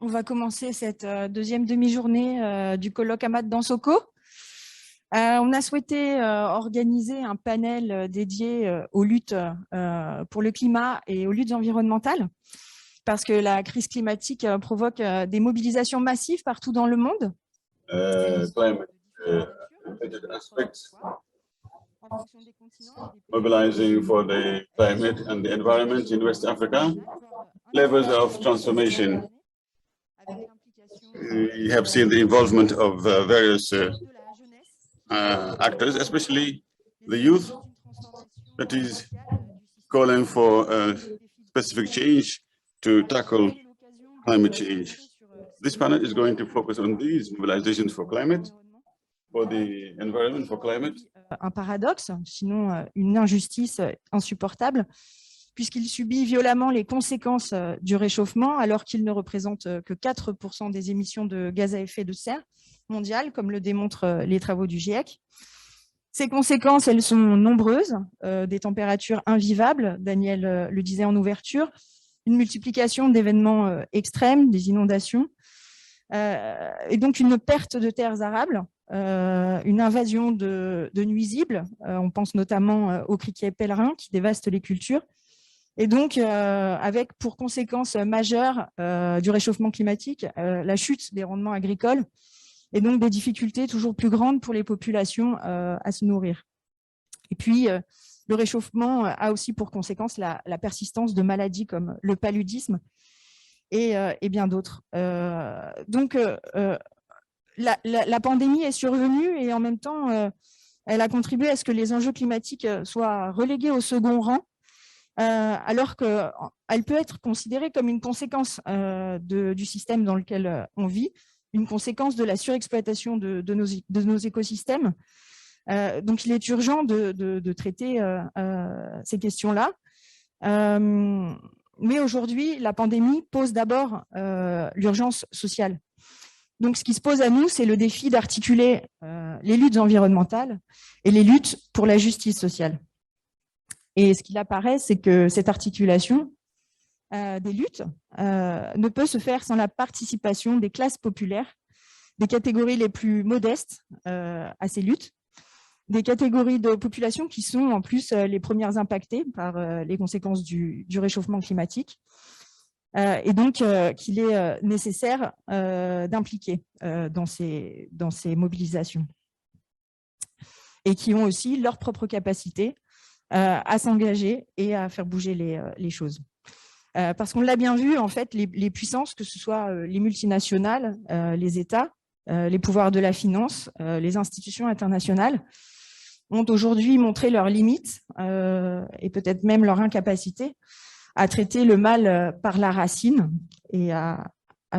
On va commencer cette deuxième demi-journée du colloque Amat Dansoko. On a souhaité organiser un panel dédié aux luttes pour le climat et aux luttes environnementales, parce que la crise climatique provoque des mobilisations massives partout dans le monde. Mobilizing for the climate and the environment in West Africa, levels of transformation. You have seen the involvement of various actors, especially the youth, that is calling for a specific change to tackle climate change. This panel is going to focus on these mobilizations for climate, for the environment, for climate. Un paradoxe, sinon une injustice insupportable, puisqu'il subit violemment les conséquences du réchauffement, alors qu'il ne représente que 4% des émissions de gaz à effet de serre mondiales, comme le démontrent les travaux du GIEC. Ces conséquences, elles sont nombreuses, des températures invivables, Daniel le disait en ouverture, une multiplication d'événements extrêmes, des inondations, et donc une perte de terres arables, une invasion de nuisibles, on pense notamment aux criquets pèlerins qui dévastent les cultures, et donc avec pour conséquence majeure du réchauffement climatique la chute des rendements agricoles et donc des difficultés toujours plus grandes pour les populations à se nourrir. Et puis le réchauffement a aussi pour conséquence la persistance de maladies comme le paludisme et bien d'autres. Donc la pandémie est survenue et en même temps, elle a contribué à ce que les enjeux climatiques soient relégués au second rang, alors qu'elle peut être considérée comme une conséquence du système dans lequel on vit, une conséquence de la surexploitation de nos écosystèmes. Donc, il est urgent de traiter ces questions-là. Mais aujourd'hui, la pandémie pose d'abord l'urgence sociale. Donc, ce qui se pose à nous, c'est le défi d'articuler les luttes environnementales et les luttes pour la justice sociale. Et ce qu'il apparaît, c'est que cette articulation des luttes ne peut se faire sans la participation des classes populaires, des catégories les plus modestes à ces luttes, des catégories de population qui sont en plus les premières impactées par les conséquences du réchauffement climatique. Et donc qu'il est nécessaire d'impliquer dans ces mobilisations et qui ont aussi leur propre capacité à s'engager et à faire bouger les choses. Parce qu'on l'a bien vu, en fait, les puissances, que ce soit les multinationales, les États, les pouvoirs de la finance, les institutions internationales, ont aujourd'hui montré leurs limites et peut-être même leur incapacité à traiter le mal par la racine et à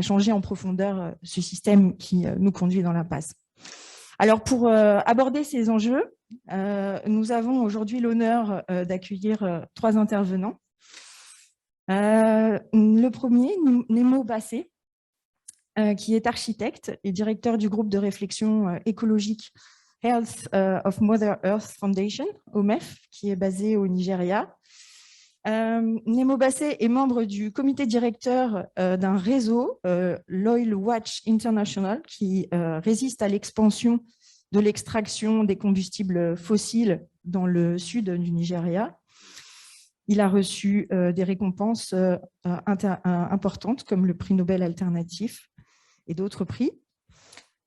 changer en profondeur ce système qui nous conduit dans l'impasse. Alors, pour aborder ces enjeux, nous avons aujourd'hui l'honneur d'accueillir 3 intervenants. Le premier, Nemo Bassé, qui est architecte et directeur du groupe de réflexion écologique Health of Mother Earth Foundation, OMEF, qui est basé au Nigeria. Nemo Bassé est membre du comité directeur d'un réseau, l'Oil Watch International, qui résiste à l'expansion de l'extraction des combustibles fossiles dans le sud du Nigeria. Il a reçu des récompenses importantes comme le prix Nobel alternatif et d'autres prix.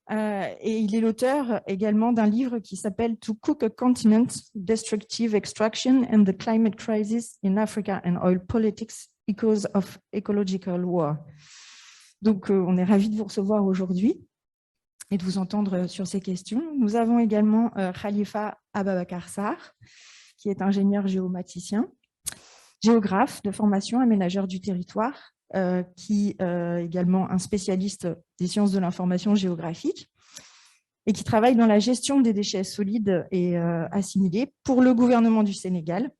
Et il est l'auteur également d'un livre qui s'appelle « To Cook a Continent, Destructive Extraction and the Climate Crisis in Africa and Oil Politics, Echoes of Ecological War ». Donc, on est ravis de vous recevoir aujourd'hui et de vous entendre sur ces questions. Nous avons également Khalifa Ababakar Sarr, qui est ingénieur géomaticien, géographe de formation, aménageur du territoire, qui est également un spécialiste des sciences de l'information géographique et qui travaille dans la gestion des déchets solides et assimilés pour le gouvernement du Sénégal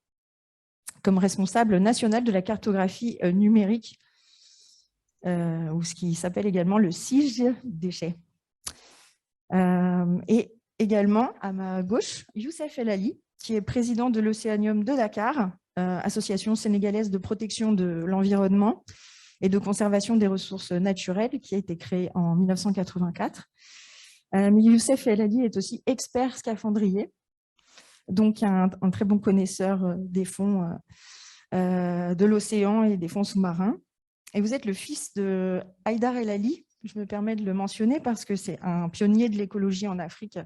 comme responsable national de la cartographie numérique, ou ce qui s'appelle également le SIG déchets. Et également, à ma gauche, Youssef El Ali, qui est président de l'Océanium de Dakar, association sénégalaise de protection de l'environnement, et de conservation des ressources naturelles qui a été créé en 1984. Mais Youssef El Ali est aussi expert scaphandrier, donc un très bon connaisseur des fonds de l'océan et des fonds sous-marins. Et vous êtes le fils de Haïdar El Ali, je me permets de le mentionner parce que c'est un pionnier de l'écologie en Afrique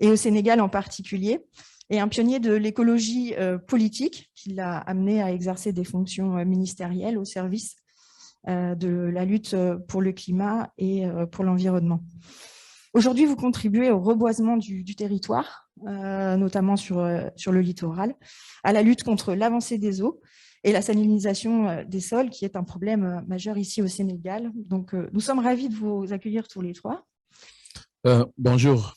et au Sénégal en particulier, et un pionnier de l'écologie politique qui l'a amené à exercer des fonctions ministérielles au service de la lutte pour le climat et pour l'environnement. Aujourd'hui, vous contribuez au reboisement du territoire, notamment sur le littoral, à la lutte contre l'avancée des eaux et la salinisation des sols, qui est un problème majeur ici au Sénégal. Donc, nous sommes ravis de vous accueillir tous les trois. Bonjour.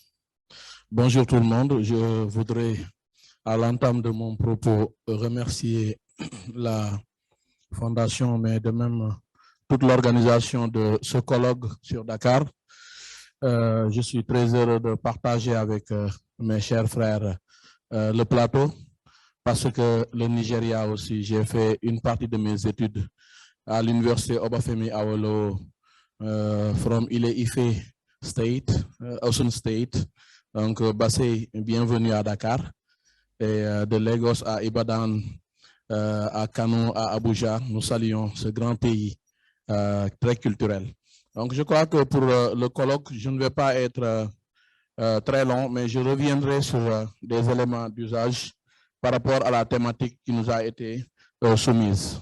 Bonjour tout le monde. Je voudrais, à l'entame de mon propos, remercier la Fondation, mais de même toute l'organisation de ce colloque sur Dakar. Je suis très heureux de partager avec mes chers frères le plateau, parce que le Nigeria aussi, j'ai fait une partie de mes études à l'université Obafemi Awolowo from Ile-Ife State, Osun State. Donc, Bassey, bienvenue à Dakar. Et de Lagos à Ibadan, à Kano, à Abuja, nous saluons ce grand pays très culturel. Donc, je crois que pour le colloque, je ne vais pas être très long, mais je reviendrai sur des éléments d'usage par rapport à la thématique qui nous a été soumise.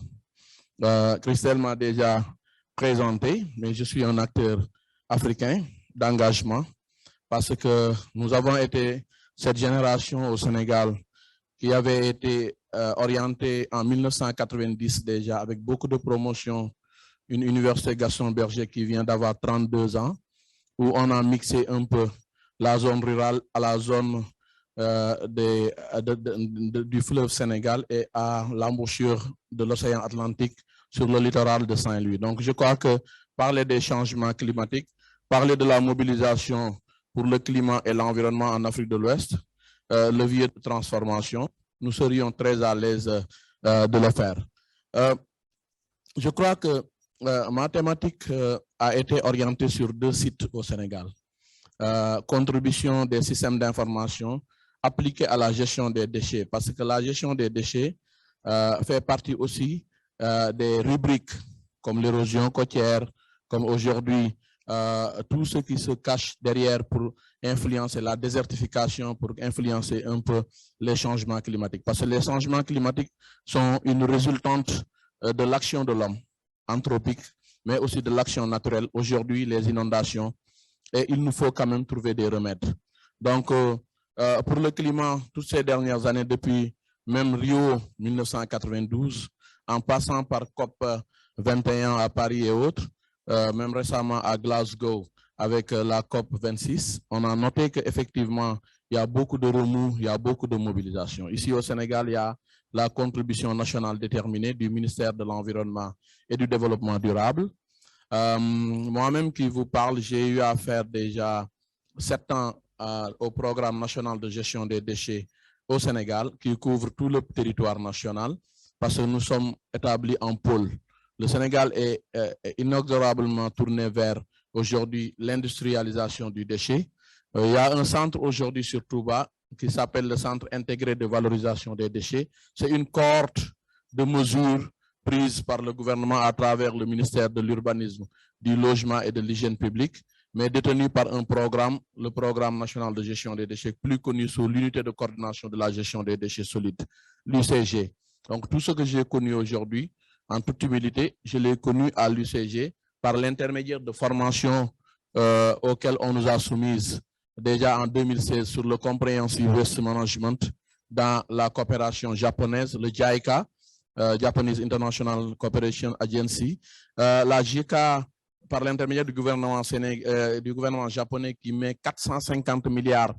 Christelle m'a déjà présenté, mais je suis un acteur africain d'engagement parce que nous avons été cette génération au Sénégal qui avait été orientée en 1990 déjà avec beaucoup de promotion, une université Gaston Berger qui vient d'avoir 32 ans, où on a mixé un peu la zone rurale à la zone du fleuve Sénégal et à l'embouchure de l'océan Atlantique sur le littoral de Saint-Louis. Donc, je crois que parler des changements climatiques, parler de la mobilisation pour le climat et l'environnement en Afrique de l'Ouest, levier de transformation, nous serions très à l'aise de le faire. Je crois que ma thématique a été orientée sur 2 sites au Sénégal. Contribution des systèmes d'information appliqués à la gestion des déchets, parce que la gestion des déchets fait partie aussi des rubriques comme l'érosion côtière, comme aujourd'hui tout ce qui se cache derrière pour influencer la désertification, pour influencer un peu les changements climatiques. Parce que les changements climatiques sont une résultante de l'action de l'homme anthropique, mais aussi de l'action naturelle. Aujourd'hui, les inondations, et il nous faut quand même trouver des remèdes. Donc, pour le climat, toutes ces dernières années, depuis même Rio 1992, en passant par COP 21 à Paris et autres, même récemment à Glasgow avec la COP 26, on a noté qu'effectivement, il y a beaucoup de remous, il y a beaucoup de mobilisation. Ici au Sénégal, il y a la contribution nationale déterminée du ministère de l'Environnement et du Développement durable. Moi-même qui vous parle, j'ai eu à faire déjà 7 ans au programme national de gestion des déchets au Sénégal, qui couvre tout le territoire national, parce que nous sommes établis en pôle. Le Sénégal est inexorablement tourné vers aujourd'hui l'industrialisation du déchet. Il y a un centre aujourd'hui sur Touba qui s'appelle le Centre intégré de valorisation des déchets. C'est une cohorte de mesures prises par le gouvernement à travers le ministère de l'Urbanisme, du Logement et de l'Hygiène publique, mais détenu par un programme, le Programme national de gestion des déchets, plus connu sous l'unité de coordination de la gestion des déchets solides, l'UCG. Donc tout ce que j'ai connu aujourd'hui, en toute humilité, je l'ai connu à l'UCG par l'intermédiaire de formations auxquelles on nous a soumises déjà en 2016 sur le Comprehensive Waste Management dans la coopération japonaise, le JICA, Japanese International Cooperation Agency, la JICA par l'intermédiaire du gouvernement japonais qui met 450 milliards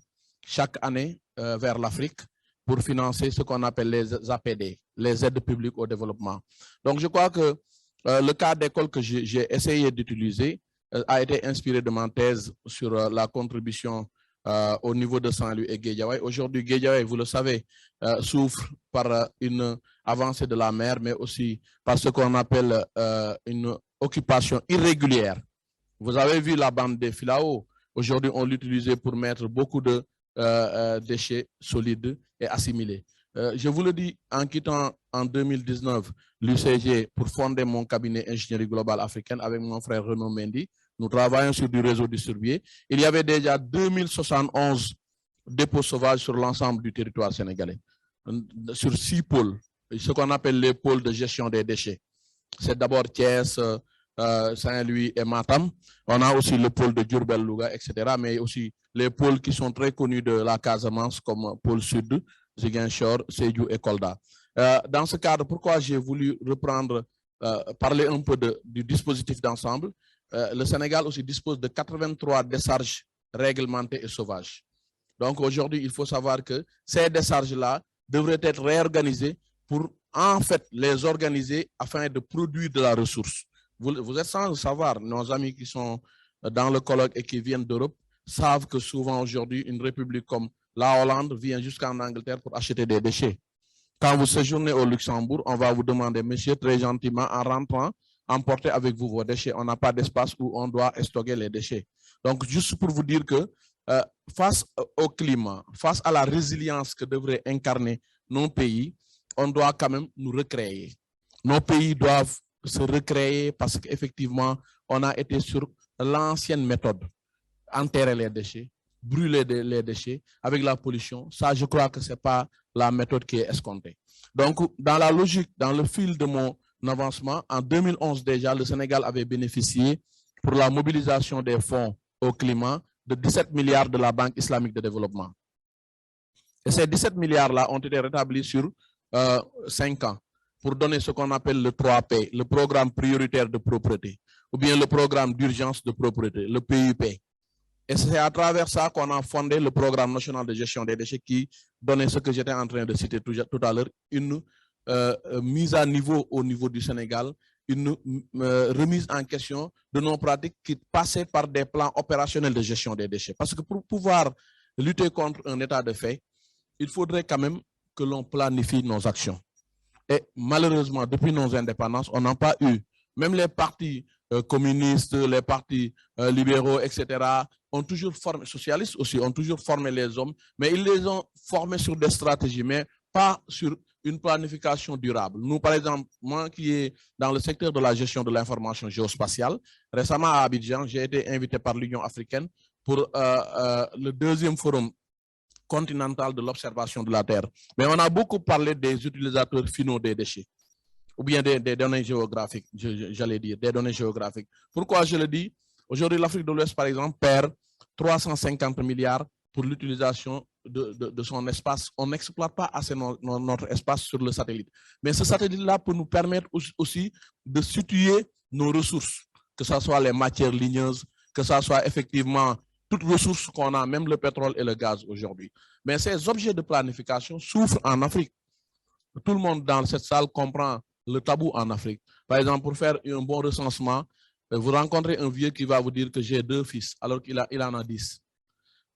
chaque année vers l'Afrique pour financer ce qu'on appelle les APD, les aides publiques au développement. Donc je crois que le cas d'école que j'ai essayé d'utiliser a été inspiré de ma thèse sur la contribution au niveau de Saint-Louis et Guédiawaye. Aujourd'hui, Guédiawaye, vous le savez, souffre par une avancée de la mer, mais aussi par ce qu'on appelle une occupation irrégulière. Vous avez vu la bande des filao. Aujourd'hui, on l'utilisait pour mettre beaucoup de déchets solides et assimilés. Je vous le dis, en quittant en 2019 l'UCG pour fonder mon cabinet ingénierie globale africaine avec mon frère Renaud Mendy, nous travaillons sur du réseau distribué. Il y avait déjà 2071 dépôts sauvages sur l'ensemble du territoire sénégalais, sur 6 pôles, ce qu'on appelle les pôles de gestion des déchets. C'est d'abord Thiès, Saint-Louis et Matam. On a aussi le pôle de Diourbel, Louga, etc. Mais aussi les pôles qui sont très connus de la Casamance comme pôle Sud, Ziguinchor, Sédhiou et Kolda. Dans ce cadre, pourquoi j'ai voulu reprendre, parler un peu du dispositif d'ensemble. Le Sénégal aussi dispose de 83 décharges réglementées et sauvages. Donc aujourd'hui, il faut savoir que ces décharges-là devraient être réorganisées pour en fait les organiser afin de produire de la ressource. Vous êtes sans le savoir, nos amis qui sont dans le colloque et qui viennent d'Europe savent que souvent aujourd'hui, une république comme la Hollande vient jusqu'en Angleterre pour acheter des déchets. Quand vous séjournez au Luxembourg, on va vous demander, monsieur, très gentiment, en rentrant, emportez avec vous vos déchets. On n'a pas d'espace où on doit stocker les déchets. Donc, juste pour vous dire que face au climat, face à la résilience que devraient incarner nos pays, on doit quand même nous recréer. Nos pays doivent se recréer parce qu'effectivement, on a été sur l'ancienne méthode. Enterrer les déchets, brûler les déchets avec la pollution. Ça, je crois que ce n'est pas la méthode qui est escomptée. Donc, dans la logique, dans le fil de mon avancement, en 2011 déjà, le Sénégal avait bénéficié pour la mobilisation des fonds au climat de 17 milliards de la Banque islamique de développement. Et ces 17 milliards-là ont été rétablis sur 5 ans pour donner ce qu'on appelle le 3P, le programme prioritaire de propreté, ou bien le programme d'urgence de propreté, le PUP. Et c'est à travers ça qu'on a fondé le programme national de gestion des déchets qui donnait ce que j'étais en train de citer tout à l'heure, une mise à niveau au niveau du Sénégal, une remise en question de nos pratiques qui passaient par des plans opérationnels de gestion des déchets. Parce que pour pouvoir lutter contre un état de fait, il faudrait quand même que l'on planifie nos actions. Et malheureusement, depuis nos indépendances, on n'a pas eu, même les partis communistes, les partis libéraux, etc., ont toujours formé, socialistes aussi, ont toujours formé les hommes, mais ils les ont formés sur des stratégies, mais pas sur une planification durable. Nous, par exemple, moi qui est dans le secteur de la gestion de l'information géospatiale, récemment à Abidjan, j'ai été invité par l'Union africaine pour le 2e forum continental de l'observation de la Terre. Mais on a beaucoup parlé des utilisateurs finaux des déchets, ou bien des données géographiques, j'allais dire, des données géographiques. Pourquoi je le dis? Aujourd'hui, l'Afrique de l'Ouest, par exemple, perd 350 milliards pour l'utilisation de son espace. On n'exploite pas assez notre espace sur le satellite. Mais ce satellite-là peut nous permettre aussi de situer nos ressources, que ce soit les matières ligneuses, que ce soit effectivement toutes ressources qu'on a, même le pétrole et le gaz aujourd'hui. Mais ces objets de planification souffrent en Afrique. Tout le monde dans cette salle comprend le tabou en Afrique. Par exemple, pour faire un bon recensement, vous rencontrez un vieux qui va vous dire que j'ai 2 fils, alors qu'il en a 10.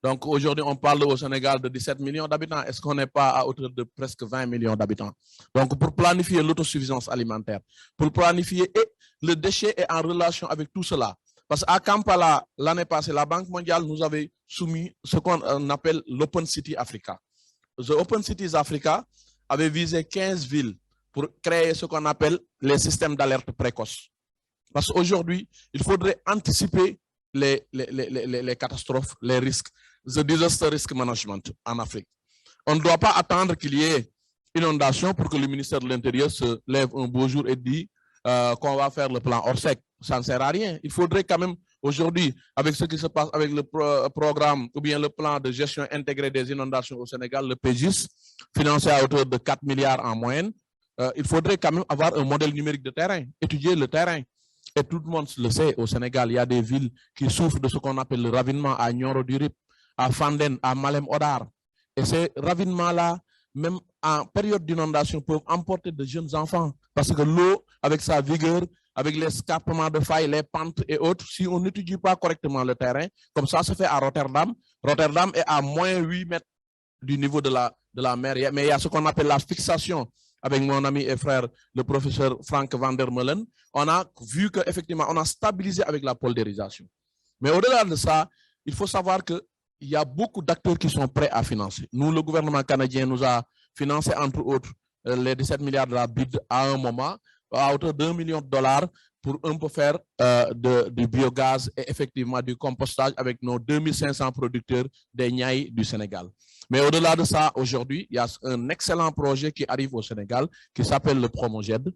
Donc aujourd'hui, on parle au Sénégal de 17 millions d'habitants. Est-ce qu'on n'est pas à hauteur de presque 20 millions d'habitants? Donc pour planifier l'autosuffisance alimentaire, pour planifier, et le déchet est en relation avec tout cela. Parce qu'à Kampala, l'année passée, la Banque mondiale nous avait soumis ce qu'on appelle l'Open City Africa. The Open Cities Africa avait visé 15 villes pour créer ce qu'on appelle les systèmes d'alerte précoce. Parce qu'aujourd'hui, il faudrait anticiper les catastrophes, les risques, the disaster risk management en Afrique. On ne doit pas attendre qu'il y ait inondation pour que le ministère de l'Intérieur se lève un beau jour et dise qu'on va faire le plan Orsec. Ça ne sert à rien. Il faudrait quand même aujourd'hui, avec ce qui se passe avec le programme ou bien le plan de gestion intégrée des inondations au Sénégal, le PGIS, financé à hauteur de 4 milliards en moyenne, il faudrait quand même avoir un modèle numérique de terrain, étudier le terrain. Et tout le monde le sait, au Sénégal, il y a des villes qui souffrent de ce qu'on appelle le ravinement à Nioro-du-Rip, à Fanden, à Malem-Odar. Et ces ravinements-là, même en période d'inondation, peuvent emporter de jeunes enfants. Parce que l'eau, avec sa vigueur, avec l'escarpement de failles, les pentes et autres, si on n'étudie pas correctement le terrain, comme ça se fait à Rotterdam. Rotterdam est à moins 8 mètres du niveau de la mer, mais il y a ce qu'on appelle la fixation avec mon ami et frère, le professeur Frank van der Meulen, on a vu qu'effectivement, on a stabilisé avec la poldérisation. Mais au-delà de ça, il faut savoir qu'il y a beaucoup d'acteurs qui sont prêts à financer. Nous, le gouvernement canadien nous a financé, entre autres, les 17 milliards de la BID à un moment, à hauteur d'$1 million pour un peu faire du biogaz et effectivement du compostage avec nos 2500 producteurs des Niayes du Sénégal. Mais au-delà de ça, aujourd'hui, il y a un excellent projet qui arrive au Sénégal qui s'appelle le Promoged,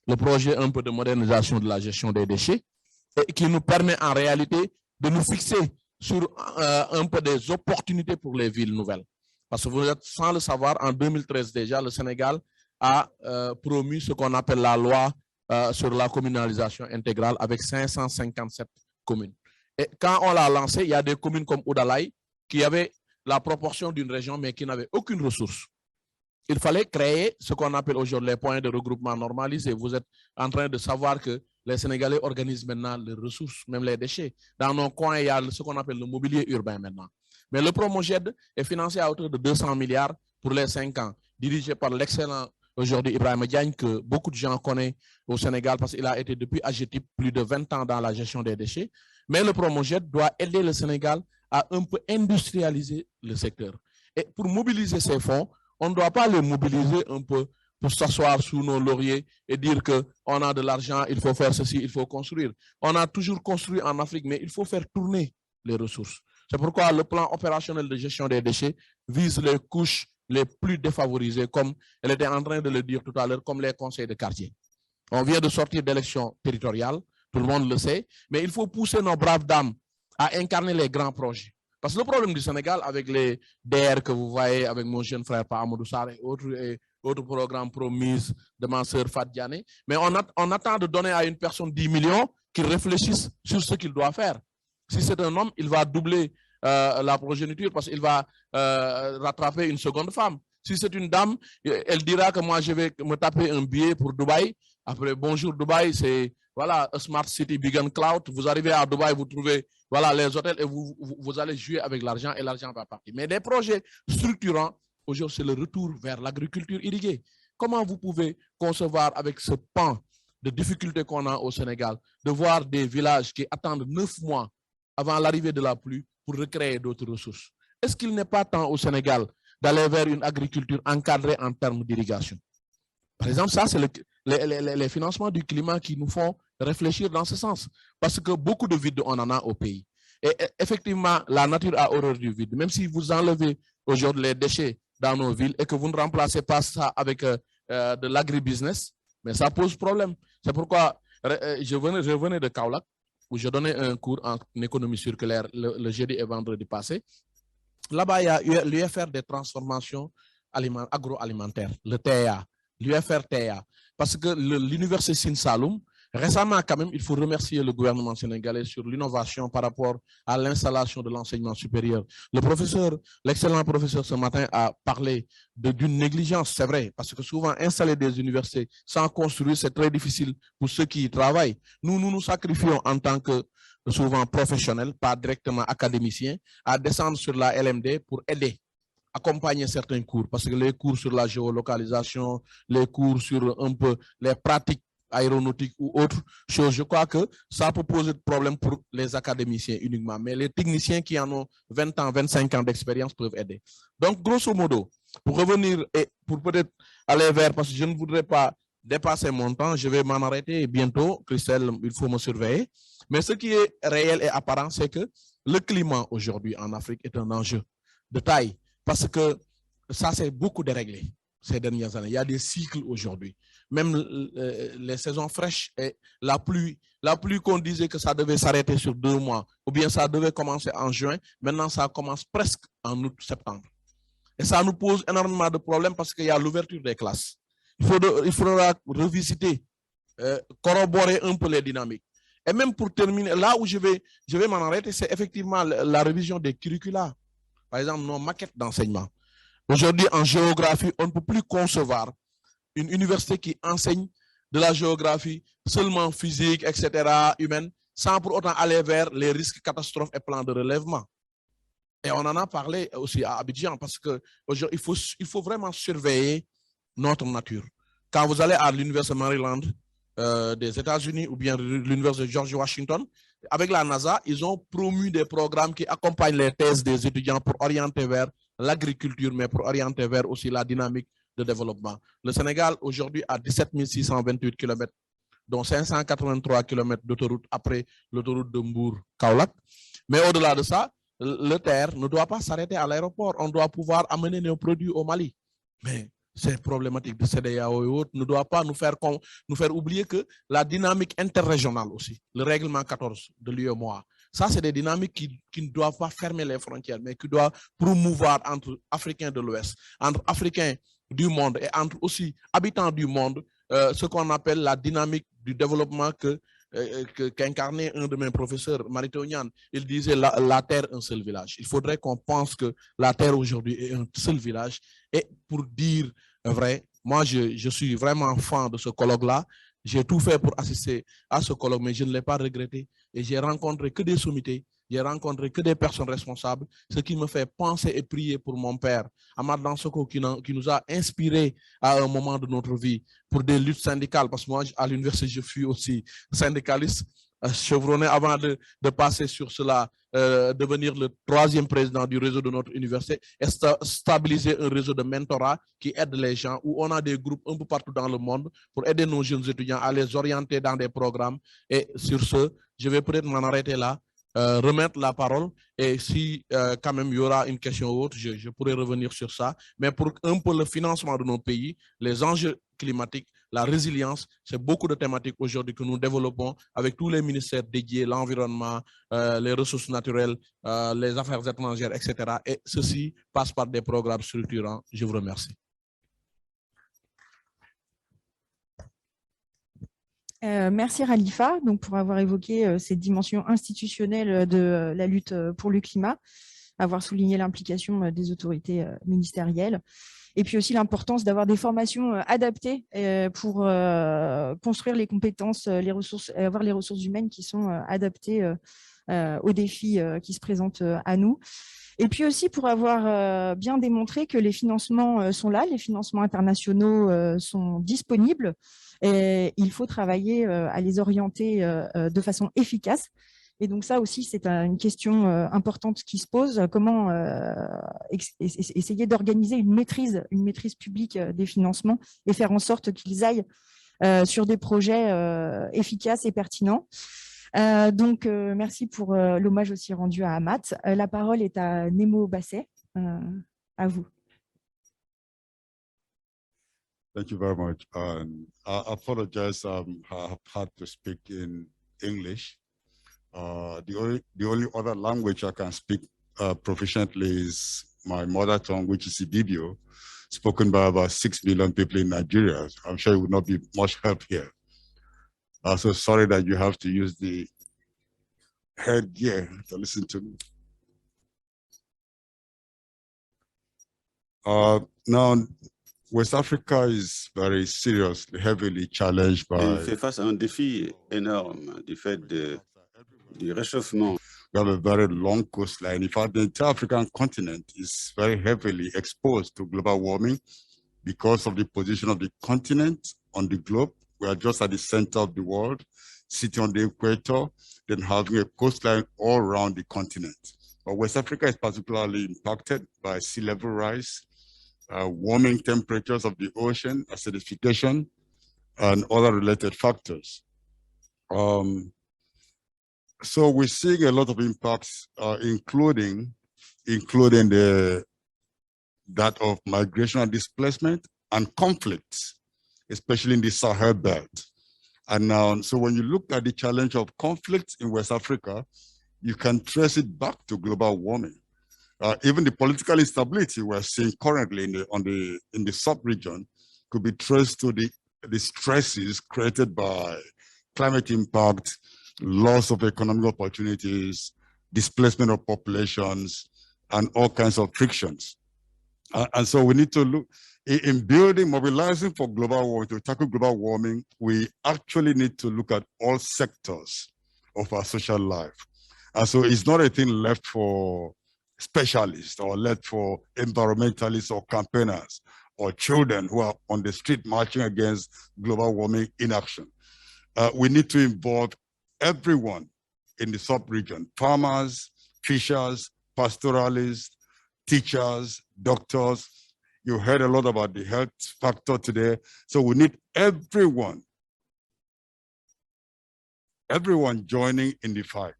le projet un peu de modernisation de la gestion des déchets et qui nous permet en réalité de nous fixer sur un peu des opportunités pour les villes nouvelles. Parce que vous êtes sans le savoir, en 2013 déjà, le Sénégal a promu ce qu'on appelle la loi sur la communalisation intégrale avec 557 communes. Et quand on l'a lancé, il y a des communes comme Oudalaï qui avaient la proportion d'une région mais qui n'avaient aucune ressource. Il fallait créer ce qu'on appelle aujourd'hui les points de regroupement normalisés. Vous êtes en train de savoir que les Sénégalais organisent maintenant les ressources, même les déchets. Dans nos coins, il y a ce qu'on appelle le mobilier urbain maintenant. Mais le Promoged est financé à hauteur de 200 milliards pour les 5 ans, dirigé par l'excellent aujourd'hui Ibrahima Diagne, que beaucoup de gens connaissent au Sénégal parce qu'il a été depuis AGETIP plus de 20 ans dans la gestion des déchets. Mais le Promoged doit aider le Sénégal à un peu industrialiser le secteur. Et pour mobiliser ces fonds, on ne doit pas les mobiliser un peu pour s'asseoir sous nos lauriers et dire qu'on a de l'argent, il faut faire ceci, il faut construire. On a toujours construit en Afrique, mais il faut faire tourner les ressources. C'est pourquoi le plan opérationnel de gestion des déchets vise les couches les plus défavorisées, comme elle était en train de le dire tout à l'heure, comme les conseils de quartier. On vient de sortir d'élections territoriales, tout le monde le sait, mais il faut pousser nos braves dames à incarner les grands projets. Parce que le problème du Sénégal, avec les DER que vous voyez, avec mon jeune frère Pa Amadou Sarr et autres programmes promis de ma sœur Fat Diané, mais on attend de donner à une personne 10 millions qu'il réfléchisse sur ce qu'il doit faire. Si c'est un homme, il va doubler la progéniture parce qu'il va rattraper une seconde femme. Si c'est une dame, elle dira que moi, je vais me taper un billet pour Dubaï. Après, bonjour Dubaï, c'est voilà, a Smart City, Big and Cloud. Vous arrivez à Dubaï, vous trouvez voilà, les hôtels et vous allez jouer avec l'argent et l'argent va partir. Mais des projets structurants, aujourd'hui, c'est le retour vers l'agriculture irriguée. Comment vous pouvez concevoir avec ce pan de difficultés qu'on a au Sénégal, de voir des villages qui attendent 9 mois avant l'arrivée de la pluie pour recréer d'autres ressources? Est-ce qu'il n'est pas temps au Sénégal d'aller vers une agriculture encadrée en termes d'irrigation? Par exemple, ça, c'est les financements du climat qui nous font réfléchir dans ce sens. Parce que beaucoup de vide, on en a au pays. Et effectivement, la nature a horreur du vide. Même si vous enlevez aujourd'hui les déchets dans nos villes et que vous ne remplacez pas ça avec de l'agribusiness, mais ça pose problème. C'est pourquoi je venais de Kaolack, où je donnais un cours en économie circulaire le jeudi et vendredi passé. Là-bas, il y a l'UFR des transformations agroalimentaires, le TEA, l'UFR TEA. Parce que l'université Sine Saloum, récemment, quand même, il faut remercier le gouvernement sénégalais sur l'innovation par rapport à l'installation de l'enseignement supérieur. L'excellent professeur ce matin a parlé d'une négligence, c'est vrai, parce que souvent installer des universités sans construire, c'est très difficile pour ceux qui y travaillent. Nous nous sacrifions en tant que souvent professionnels, pas directement académiciens, à descendre sur la LMD pour aider, accompagner certains cours, parce que les cours sur la géolocalisation, les cours sur un peu les pratiques aéronautiques ou autres choses, je crois que ça peut poser de problème pour les académiciens uniquement, mais les techniciens qui en ont 20 ans, 25 ans d'expérience peuvent aider. Donc, grosso modo, pour revenir et pour peut-être aller vers, parce que je ne voudrais pas dépasser mon temps, je vais m'en arrêter bientôt, Christelle, il faut me surveiller, mais ce qui est réel et apparent, c'est que le climat aujourd'hui en Afrique est un enjeu de taille, parce que ça s'est beaucoup déréglé ces dernières années. Il y a des cycles aujourd'hui. Même les saisons fraîches et la pluie qu'on disait que ça devait s'arrêter sur 2 mois, ou bien ça devait commencer en juin, maintenant ça commence presque en août, septembre. Et ça nous pose énormément de problèmes parce qu'il y a l'ouverture des classes. Il faudra revisiter, corroborer un peu les dynamiques. Et même pour terminer, là où je vais m'en arrêter, c'est effectivement la révision des curricula. Par exemple, nos maquettes d'enseignement. Aujourd'hui, en géographie, on ne peut plus concevoir une université qui enseigne de la géographie seulement physique, etc., humaine, sans pour autant aller vers les risques, catastrophes et plans de relèvement. Et on en a parlé aussi à Abidjan, parce qu'il faut vraiment surveiller notre nature. Quand vous allez à l'Université Maryland des États-Unis ou bien l'Université de George Washington, avec la NASA, ils ont promu des programmes qui accompagnent les thèses des étudiants pour orienter vers l'agriculture, mais pour orienter vers aussi la dynamique de développement. Le Sénégal, aujourd'hui, a 17 628 km, dont 583 km d'autoroute après l'autoroute de Mbour-Kaolack. Mais au-delà de ça, le terre ne doit pas s'arrêter à l'aéroport. On doit pouvoir amener nos produits au Mali. Mais ces problématiques de CEDEAO et autres ne doivent pas nous faire oublier que la dynamique interrégionale aussi, le règlement 14 de l'UEMOA, ça c'est des dynamiques qui ne doivent pas fermer les frontières, mais qui doivent promouvoir entre Africains de l'Ouest, entre Africains du monde et entre aussi habitants du monde, ce qu'on appelle la dynamique du développement qu'incarnait un de mes professeurs, Marito Nyan. Il disait la terre, un seul village. Il faudrait qu'on pense que la terre aujourd'hui est un seul village. Et pour dire vrai, moi je suis vraiment fan de ce colloque-là. J'ai tout fait pour assister à ce colloque, mais je ne l'ai pas regretté. Et j'ai rencontré que des sommités, j'ai rencontré que des personnes responsables, ce qui me fait penser et prier pour mon père, Amad Dansoko, qui nous a inspirés à un moment de notre vie pour des luttes syndicales, parce que moi, à l'université, je suis aussi syndicaliste, chevronné avant de passer sur cela, devenir le 3e président du réseau de notre université et stabiliser un réseau de mentorat qui aide les gens, où on a des groupes un peu partout dans le monde pour aider nos jeunes étudiants à les orienter dans des programmes. Et sur ce, je vais peut-être m'en arrêter là, remettre la parole, et si quand même il y aura une question ou autre, je pourrai revenir sur ça. Mais pour un peu le financement de nos pays, les enjeux climatiques, la résilience, c'est beaucoup de thématiques aujourd'hui que nous développons avec tous les ministères dédiés, l'environnement, les ressources naturelles, les affaires étrangères, etc. Et ceci passe par des programmes structurants. Je vous remercie. Merci Khalifa donc, pour avoir évoqué ces dimensions institutionnelles de la lutte pour le climat, avoir souligné l'implication des autorités ministérielles, et puis aussi l'importance d'avoir des formations adaptées pour construire les compétences, les ressources, avoir les ressources humaines qui sont adaptées aux défis qui se présentent à nous. Et puis aussi pour avoir bien démontré que les financements sont là, les financements internationaux sont disponibles, et il faut travailler à les orienter de façon efficace. Et donc ça aussi, c'est une question importante qui se pose, comment essayer d'organiser une maîtrise publique des financements et faire en sorte qu'ils aillent sur des projets efficaces et pertinents. Donc, merci pour l'hommage aussi rendu à Amat. La parole est à Nemo Basset. À vous. Thank you very much. I apologize. I have had to speak in English. The only other language I can speak proficiently is my mother tongue, which is Ibibio, spoken by about 6 million people in Nigeria. I'm sure it would not be much help here. So sorry that you have to use the headgear to listen to me. Now, West Africa is very seriously, heavily challenged by... Il fait face à un défi énorme du fait du réchauffement. We have a very long coastline. In fact, the entire African continent is very heavily exposed to global warming because of the position of the continent on the globe. We are just at the center of the world, sitting on the equator, then having a coastline all around the continent. But West Africa is particularly impacted by sea level rise, warming temperatures of the ocean, acidification, and other related factors. So we're seeing a lot of impacts, including that of migration and displacement and conflicts, especially in the Sahel belt. And now, so when you look at the challenge of conflict in West Africa, you can trace it back to global warming. Even the political instability we're seeing currently in the sub-region could be traced to the stresses created by climate impact, loss of economic opportunities, displacement of populations, and all kinds of frictions. And so we need to look, in building, mobilizing for global warming, to tackle global warming, we actually need to look at all sectors of our social life. And so it's not a thing left for specialists or left for environmentalists or campaigners. or children who are on the street marching against global warming inaction. We need to involve everyone in the sub-region: farmers, fishers, pastoralists, teachers, doctors. You heard a lot about the health factor today. So we need everyone joining in the fight,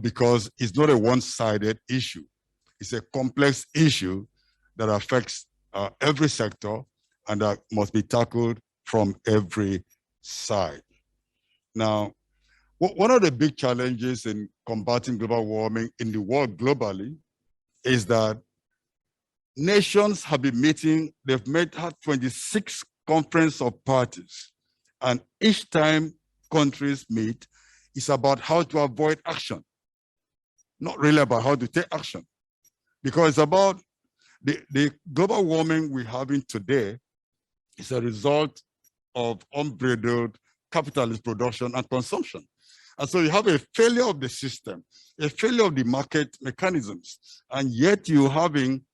because it's not a one-sided issue. It's a complex issue that affects every sector and that must be tackled from every side. Now, one of the big challenges in combating global warming in the world globally is that nations have been meeting. They've had 26 conference of parties, and each time countries meet, it's about how to avoid action, not really about how to take action, because it's about the global warming we're having today is a result of unbridled capitalist production and consumption. And so you have a failure of the system, a failure of the market mechanisms, and yet you're having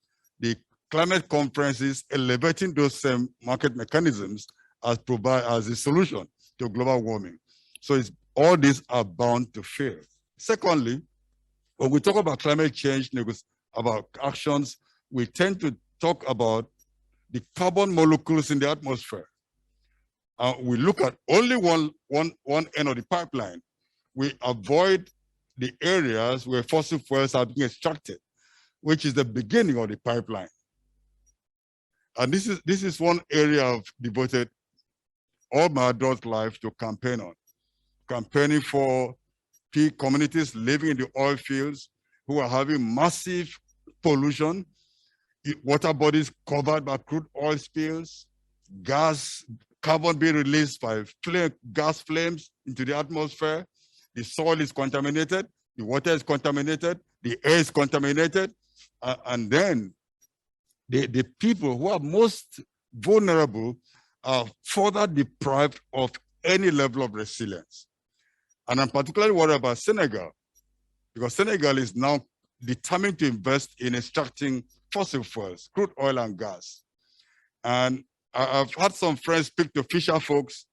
the climate conferences elevating those same market mechanisms as a solution to global warming. So all these are bound to fail. Secondly, when we talk about climate change, about actions, we tend to talk about the carbon molecules in the atmosphere. We look at only one end of the pipeline. We avoid the areas where fossil fuels are being extracted, which is the beginning of the pipeline. And this is one area I've devoted all my adult life to campaign on. Campaigning for communities living in the oil fields who are having massive pollution, water bodies covered by crude oil spills, carbon being released by gas flames into the atmosphere. The soil is contaminated, the water is contaminated, the air is contaminated, and then the people who are most vulnerable are further deprived of any level of resilience. And I'm particularly worried about Senegal, because Senegal is now determined to invest in extracting fossil fuels, crude oil and gas. And I've had some friends speak to fisher folks,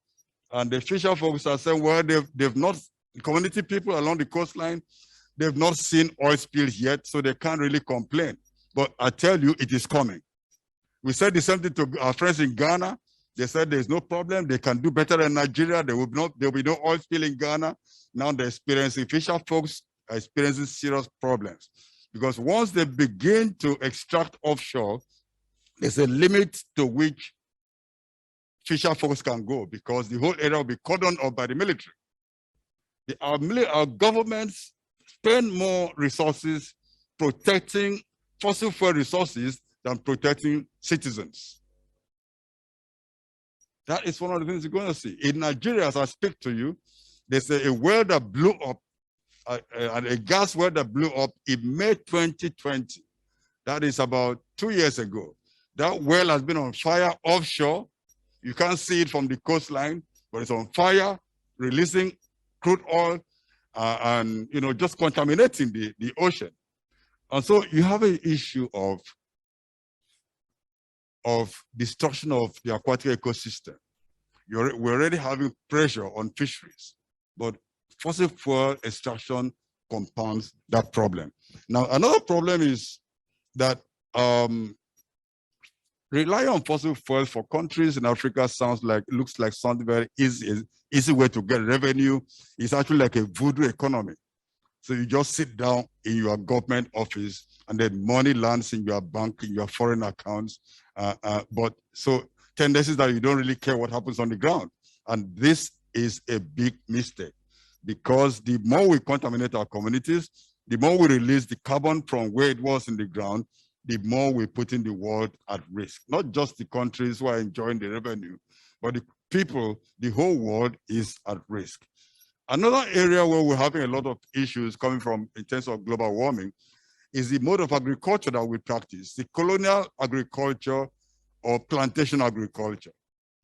and the fisher folks are saying, well, they've not, community people along the coastline, they've not seen oil spills yet, so they can't really complain. But I tell you, it is coming. We said the same thing to our friends in Ghana. They said there's no problem. They can do better than Nigeria. There will be no oil spill in Ghana. Now they're experiencing, fisher folks are experiencing serious problems. Because once they begin to extract offshore, there's a limit to which fisher folks can go, because the whole area will be cordoned off by the military. Our governments spend more resources protecting fossil fuel resources than protecting citizens. That is one of the things you're going to see. In Nigeria, as I speak to you, there's a well that blew up, a gas well that blew up in May 2020. That is about 2 years ago. That well has been on fire offshore. You can't see it from the coastline, but it's on fire, releasing crude oil, and just contaminating the ocean. And so you have an issue of destruction of the aquatic ecosystem. We're already having pressure on fisheries, but fossil fuel extraction compounds that problem. Now, another problem is that relying on fossil fuels for countries in Africa looks like something very easy way to get revenue. It's actually like a voodoo economy. So you just sit down in your government office and then money lands in your bank, in your foreign accounts. But so tendencies that you don't really care what happens on the ground. And this is a big mistake, because the more we contaminate our communities, the more we release the carbon from where it was in the ground, the more we're putting the world at risk. Not just the countries who are enjoying the revenue, but the people, the whole world is at risk. Another area where we're having a lot of issues coming from in terms of global warming is the mode of agriculture that we practice, the colonial agriculture or plantation agriculture.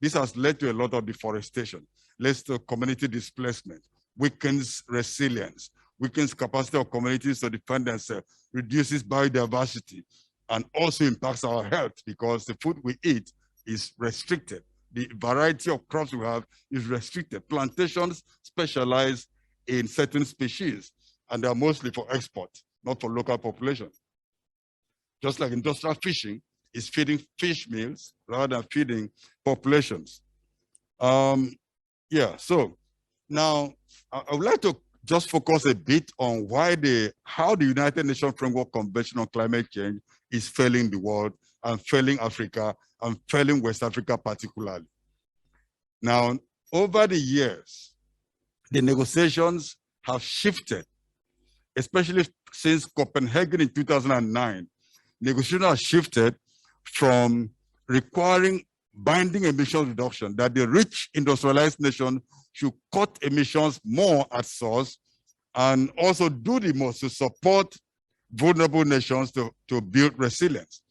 This has led to a lot of deforestation, leads to community displacement, weakens resilience, weakens capacity of communities to defend themselves, reduces biodiversity, and also impacts our health because the food we eat is restricted. The variety of crops we have is restricted. Plantations specialize in certain species, and they're mostly for export, not for local population. Just like industrial fishing is feeding fish meals rather than feeding populations. Yeah, so now I would like to just focus a bit on how the United Nations Framework Convention on Climate Change is failing the world and failing Africa and failing West Africa particularly. Now, over the years, the negotiations have shifted, especially since Copenhagen in 2009. Negotiations have shifted from requiring binding emission reduction, that the rich industrialized nation should cut emissions more at source and also do the most to support vulnerable nations to build resilience.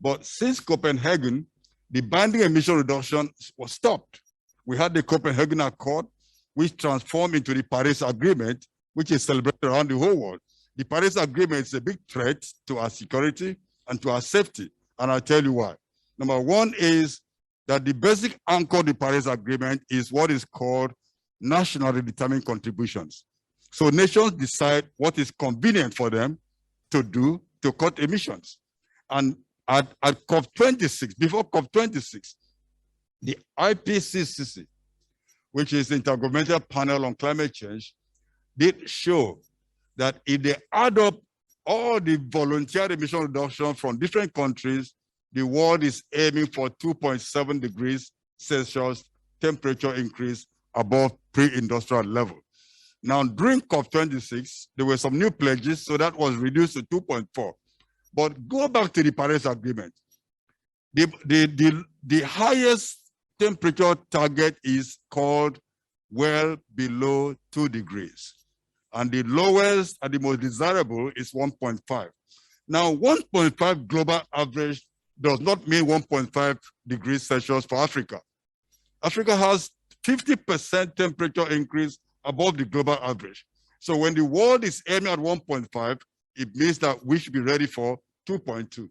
But since Copenhagen, the binding emission reduction was stopped. We had the Copenhagen Accord, which transformed into the Paris Agreement, which is celebrated around the whole world. The Paris Agreement is a big threat to our security and to our safety, and I'll tell you why. Number one is that the basic anchor of the Paris Agreement is what is called nationally determined contributions. So nations decide what is convenient for them to do to cut emissions. And at COP26, before COP26, the IPCC, which is the Intergovernmental Panel on Climate Change, did show that if they add up all the volunteer emission reduction from different countries, the world is aiming for 2.7 degrees Celsius temperature increase above pre-industrial level. Now, during COP26, there were some new pledges, so that was reduced to 2.4. But go back to the Paris Agreement. The highest temperature target is called well below 2 degrees. And the lowest and the most desirable is 1.5. Now, 1.5 global average does not mean 1.5 degrees Celsius for Africa. Africa has 50% temperature increase above the global average. So when the world is aiming at 1.5, it means that we should be ready for 2.2.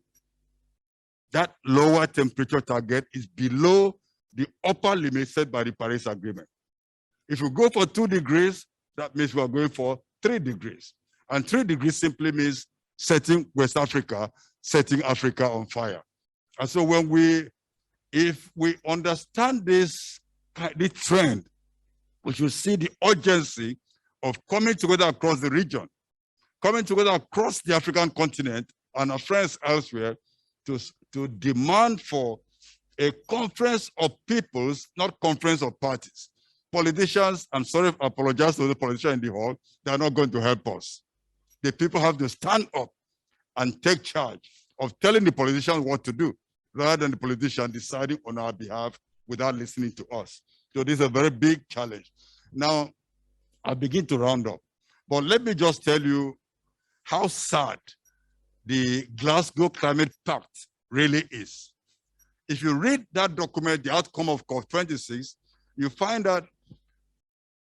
That lower temperature target is below the upper limit set by the Paris Agreement. If we go for 2 degrees, that means we are going for 3 degrees. And 3 degrees simply means setting West Africa, setting Africa on fire. And so if we understand this trend, we should see the urgency of coming together across the region, coming together across the African continent and our friends elsewhere to demand for a conference of peoples, not conference of parties. Politicians, I'm sorry, I apologize to the politicians in the hall, they are not going to help us. The people have to stand up and take charge of telling the politicians what to do, rather than the politician deciding on our behalf without listening to us. So this is a very big challenge. Now, I begin to round up, but let me just tell you how sad the Glasgow Climate Pact really is. If you read that document, the outcome of COP26, you find that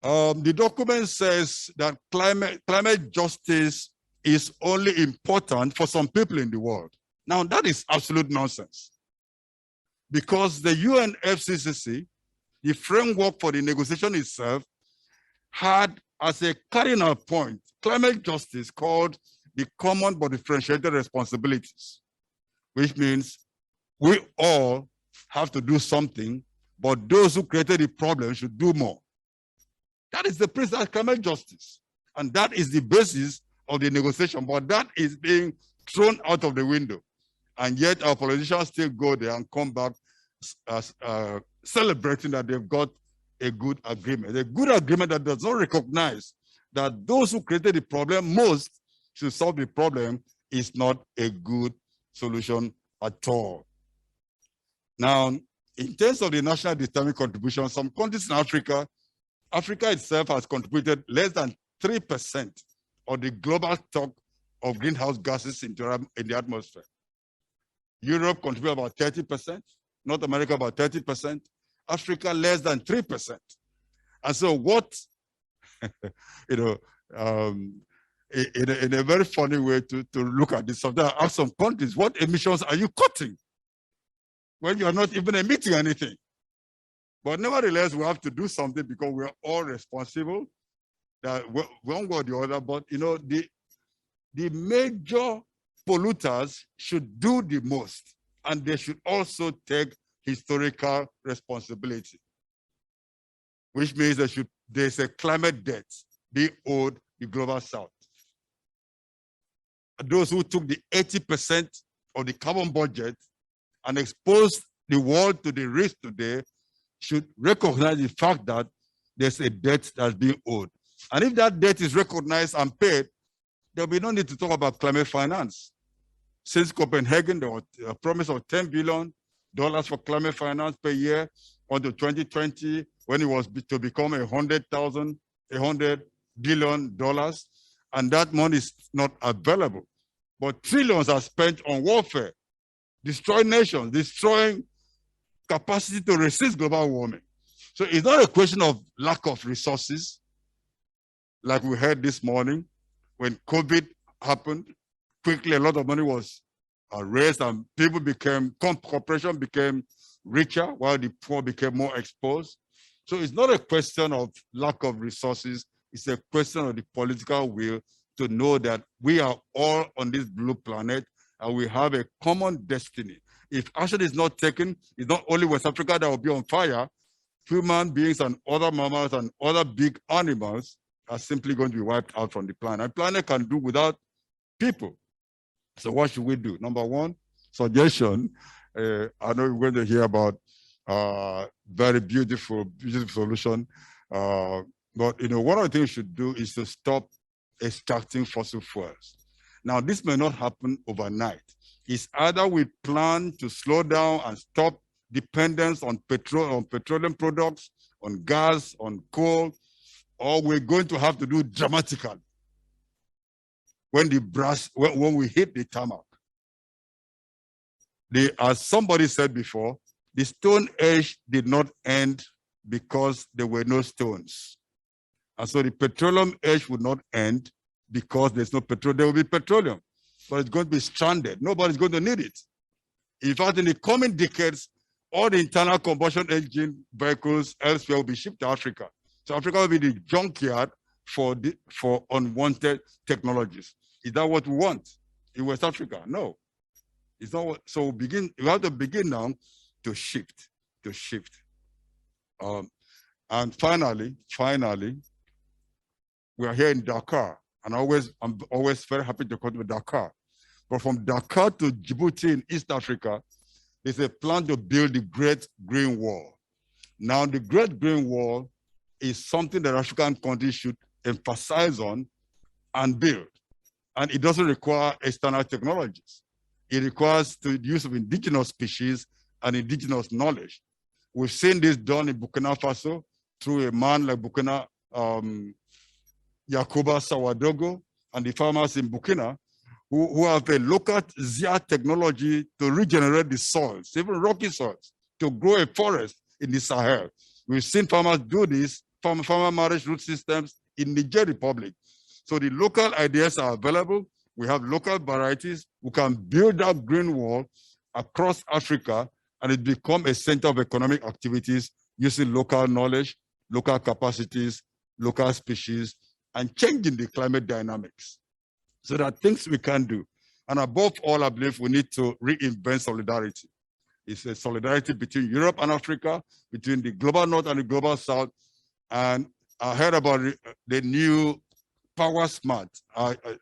the document says that climate justice is only important for some people in the world. Now, that is absolute nonsense. Because the UNFCCC, the framework for the negotiation itself, had as a cardinal point climate justice called the common but differentiated responsibilities, which means we all have to do something, but those who created the problem should do more. That is the principle of climate justice. And that is the basis of the negotiation, but that is being thrown out of the window. And yet our politicians still go there and come back celebrating that they've got a good agreement that does not recognize that those who created the problem most should solve the problem is not a good solution at all. Now, in terms of the national determined contribution, some countries in Africa itself has contributed less than 3% of the global stock of greenhouse gases in the atmosphere. Europe contributes about 30%, North America about 30%, Africa less than 3%. And so what, in a very funny way to look at this. Sometimes I ask some countries, what emissions are you cutting when you are not even emitting anything? But nevertheless, we have to do something because we're all responsible, that one way or the other. But you know, the major polluters should do the most, and they should also take historical responsibility, which means there's a climate debt being owed the global south. Those who took the 80% of the carbon budget and exposed the world to the risk today should recognize the fact that there's a debt that's being owed. And if that debt is recognized and paid, there'll be no need to talk about climate finance. Since Copenhagen, there was a promise of $10 billion for climate finance per year until 2020, when it was to become $100 billion, and that money is not available. But trillions are spent on warfare, destroying nations, destroying capacity to resist global warming. So it's not a question of lack of resources, like we heard this morning. When COVID happened, quickly a lot of money was raised and people corporation became richer while the poor became more exposed. So it's not a question of lack of resources, it's a question of the political will to know that we are all on this blue planet and we have a common destiny. If action is not taken, it's not only West Africa that will be on fire. Human beings and other mammals and other big animals are simply going to be wiped out from the planet. And the planet can do without people. So what should we do? Number one, suggestion. I know we're going to hear about very beautiful solution. But you know, one of the things we should do is to stop extracting fossil fuels. Now, this may not happen overnight. It's either we plan to slow down and stop dependence on petroleum products, on gas, on coal, or we're going to have to do dramatically when we hit the tarmac. As somebody said before, the Stone Age did not end because there were no stones. And so the petroleum age would not end because there's no petrol. There will be petroleum, but it's going to be stranded. Nobody's going to need it. In fact, in the coming decades, all the internal combustion engine vehicles elsewhere will be shipped to Africa. So Africa will be the junkyard for unwanted technologies. Is that what we want in West Africa? No. It's not what, so we have to begin now to shift. And finally, we are here in Dakar, and I'm always very happy to come to Dakar. But from Dakar to Djibouti in East Africa, there's a plan to build the Great Green Wall. Now, the Great Green Wall is something that African countries should emphasize on and build. And it doesn't require external technologies. It requires the use of indigenous species and indigenous knowledge. We've seen this done in Burkina Faso through a man like Yakuba Sawadogo and the farmers in Burkina who have a local Zia technology to regenerate the soils, even rocky soils, to grow a forest in the Sahel. We've seen farmers do this, farmer marriage root systems in Niger Republic. So the local ideas are available. We have local varieties. We can build that green wall across Africa, and it become a center of economic activities using local knowledge, local capacities, local species, and changing the climate dynamics. So there are things we can do. And above all, I believe we need to reinvent solidarity. It's a solidarity between Europe and Africa, between the global north and the global south. And I heard about the new Power Smart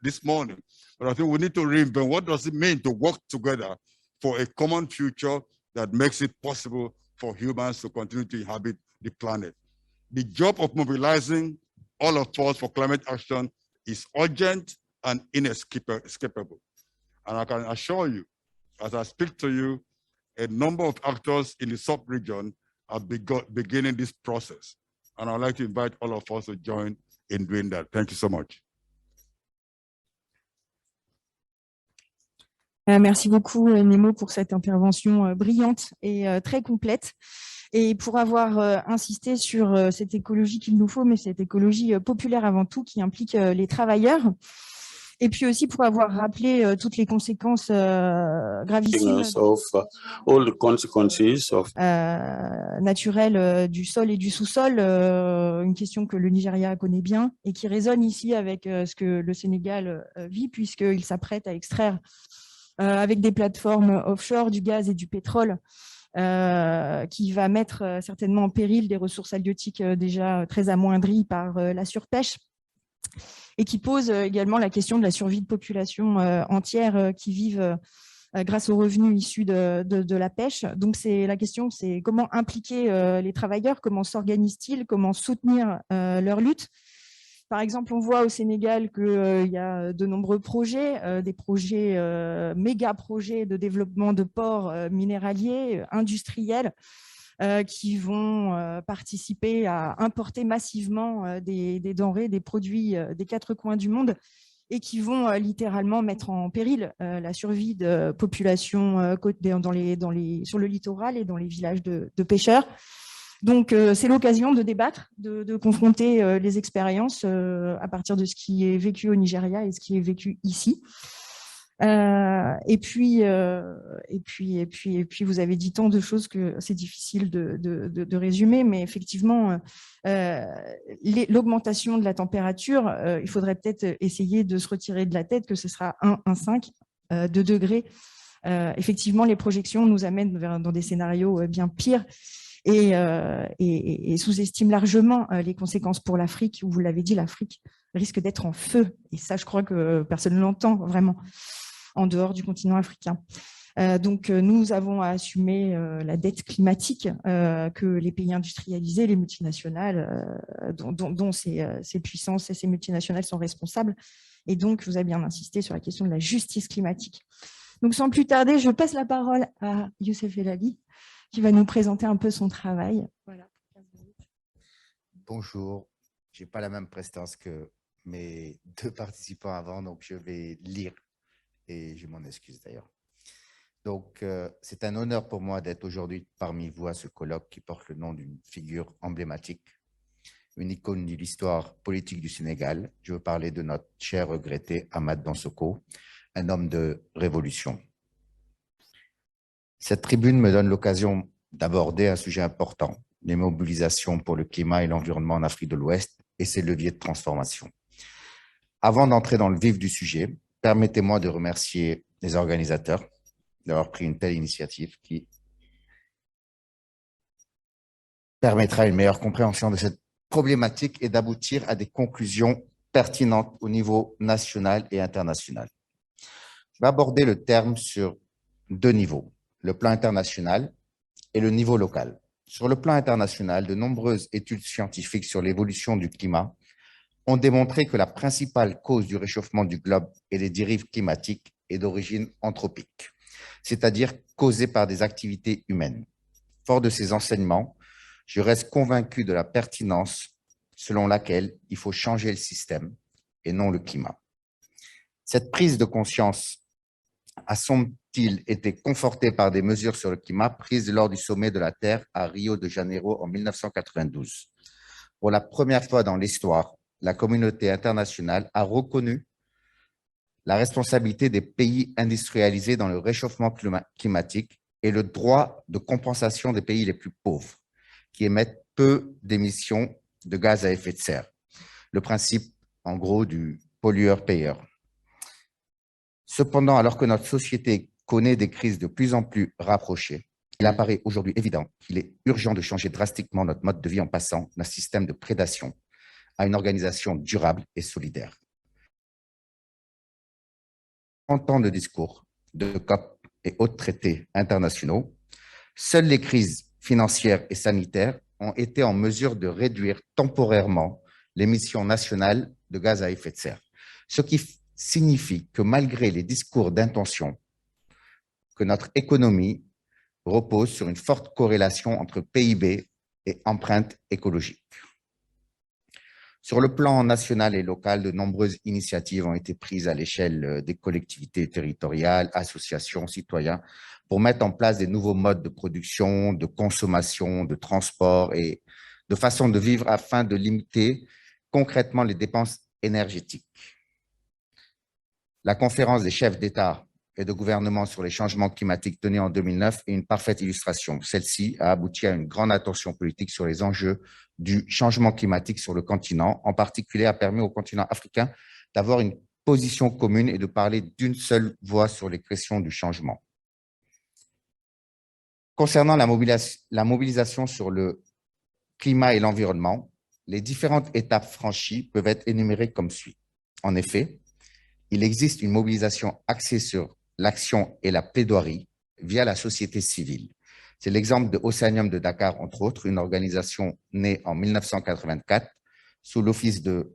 this morning. But I think we need to reinvent what does it mean to work together for a common future that makes it possible for humans to continue to inhabit the planet. The job of mobilizing all of us for climate action is urgent and inescapable. And I can assure you, as I speak to you, a number of actors in the sub-region are beginning this process. And I'd like to invite all of us to join in doing that. Thank you so much. Merci beaucoup, Nemo, pour cette intervention brillante et très complète. Et pour avoir insisté sur cette écologie qu'il nous faut, mais cette écologie populaire avant tout, qui implique les travailleurs. Et puis aussi pour avoir rappelé toutes les conséquences gravissimes of all the consequences of naturelles du sol et du sous-sol, une question que le Nigeria connaît bien et qui résonne ici avec ce que le Sénégal vit, puisqu'il s'apprête à extraire avec des plateformes offshore du gaz et du pétrole, qui va mettre certainement en péril des ressources halieutiques déjà très amoindries par la surpêche, et qui pose également la question de la survie de populations entières qui vivent grâce aux revenus issus de la pêche. Donc la question, c'est comment impliquer les travailleurs, comment s'organisent-ils, comment soutenir leur lutte. Par exemple, on voit au Sénégal qu'il y a de nombreux projets, des projets, méga projets de développement de ports minéraliers, industriels, qui vont participer à importer massivement des denrées, des produits des quatre coins du monde, et qui vont littéralement mettre en péril la survie de populations sur le littoral et dans les villages de pêcheurs. Donc, c'est l'occasion de débattre, de confronter les expériences à partir de ce qui est vécu au Nigeria et ce qui est vécu ici. Et puis, vous avez dit tant de choses que c'est difficile de résumer, mais effectivement, l'augmentation de la température, il faudrait peut-être essayer de se retirer de la tête que ce sera 1,5 degrés. Effectivement, les projections nous amènent dans des scénarios bien pires et sous-estiment largement les conséquences pour l'Afrique, où vous l'avez dit, l'Afrique risque d'être en feu. Et ça, je crois que personne ne l'entend vraiment en dehors du continent africain. Donc, nous avons à assumer la dette climatique que les pays industrialisés, les multinationales, dont ces puissances et ces multinationales sont responsables. Et donc, vous avez bien insisté sur la question de la justice climatique. Donc, sans plus tarder, je passe la parole à Youssef Elali, qui va nous présenter un peu son travail. Voilà. Bonjour, je n'ai pas la même prestance que mes deux participants avant, donc je vais lire et je m'en excuse d'ailleurs. Donc, c'est un honneur pour moi d'être aujourd'hui parmi vous à ce colloque qui porte le nom d'une figure emblématique, une icône de l'histoire politique du Sénégal. Je veux parler de notre cher regretté Amath Dansokho, un homme de révolution. Cette tribune me donne l'occasion d'aborder un sujet important, les mobilisations pour le climat et l'environnement en Afrique de l'Ouest et ses leviers de transformation. Avant d'entrer dans le vif du sujet, permettez-moi de remercier les organisateurs d'avoir pris une telle initiative qui permettra une meilleure compréhension de cette problématique et d'aboutir à des conclusions pertinentes au niveau national et international. Je vais aborder le terme sur deux niveaux, le plan international et le niveau local. Sur le plan international, de nombreuses études scientifiques sur l'évolution du climat ont démontré que la principale cause du réchauffement du globe et des dérives climatiques est d'origine anthropique, c'est-à-dire causée par des activités humaines. Fort de ces enseignements, je reste convaincu de la pertinence selon laquelle il faut changer le système et non le climat. Cette prise de conscience a-t-il été confortée par des mesures sur le climat prises lors du sommet de la Terre à Rio de Janeiro en 1992. Pour la première fois dans l'histoire, la communauté internationale a reconnu la responsabilité des pays industrialisés dans le réchauffement climatique et le droit de compensation des pays les plus pauvres, qui émettent peu d'émissions de gaz à effet de serre. Le principe, en gros, du pollueur-payeur. Cependant, alors que notre société connaît des crises de plus en plus rapprochées, il apparaît aujourd'hui évident qu'il est urgent de changer drastiquement notre mode de vie en passant d'un système de prédation à une organisation durable et solidaire. 30 ans de discours, de COP et autres traités internationaux, seules les crises financières et sanitaires ont été en mesure de réduire temporairement l'émission nationale de gaz à effet de serre, ce qui signifie que malgré les discours d'intention, que notre économie repose sur une forte corrélation entre PIB et empreinte écologique. Sur le plan national et local, de nombreuses initiatives ont été prises à l'échelle des collectivités territoriales, associations, citoyens, pour mettre en place des nouveaux modes de production, de consommation, de transport et de façon de vivre afin de limiter concrètement les dépenses énergétiques. La conférence des chefs d'État et de gouvernement sur les changements climatiques tenue en 2009 est une parfaite illustration. Celle-ci a abouti à une grande attention politique sur les enjeux du changement climatique sur le continent. En particulier, a permis au continent africain d'avoir une position commune et de parler d'une seule voix sur les questions du changement. Concernant la mobilisation sur le climat et l'environnement, les différentes étapes franchies peuvent être énumérées comme suit. En effet, il existe une mobilisation axée sur l'action et la plaidoirie via la société civile. C'est l'exemple de Océanium de Dakar, entre autres, une organisation née en 1984 sous l'office de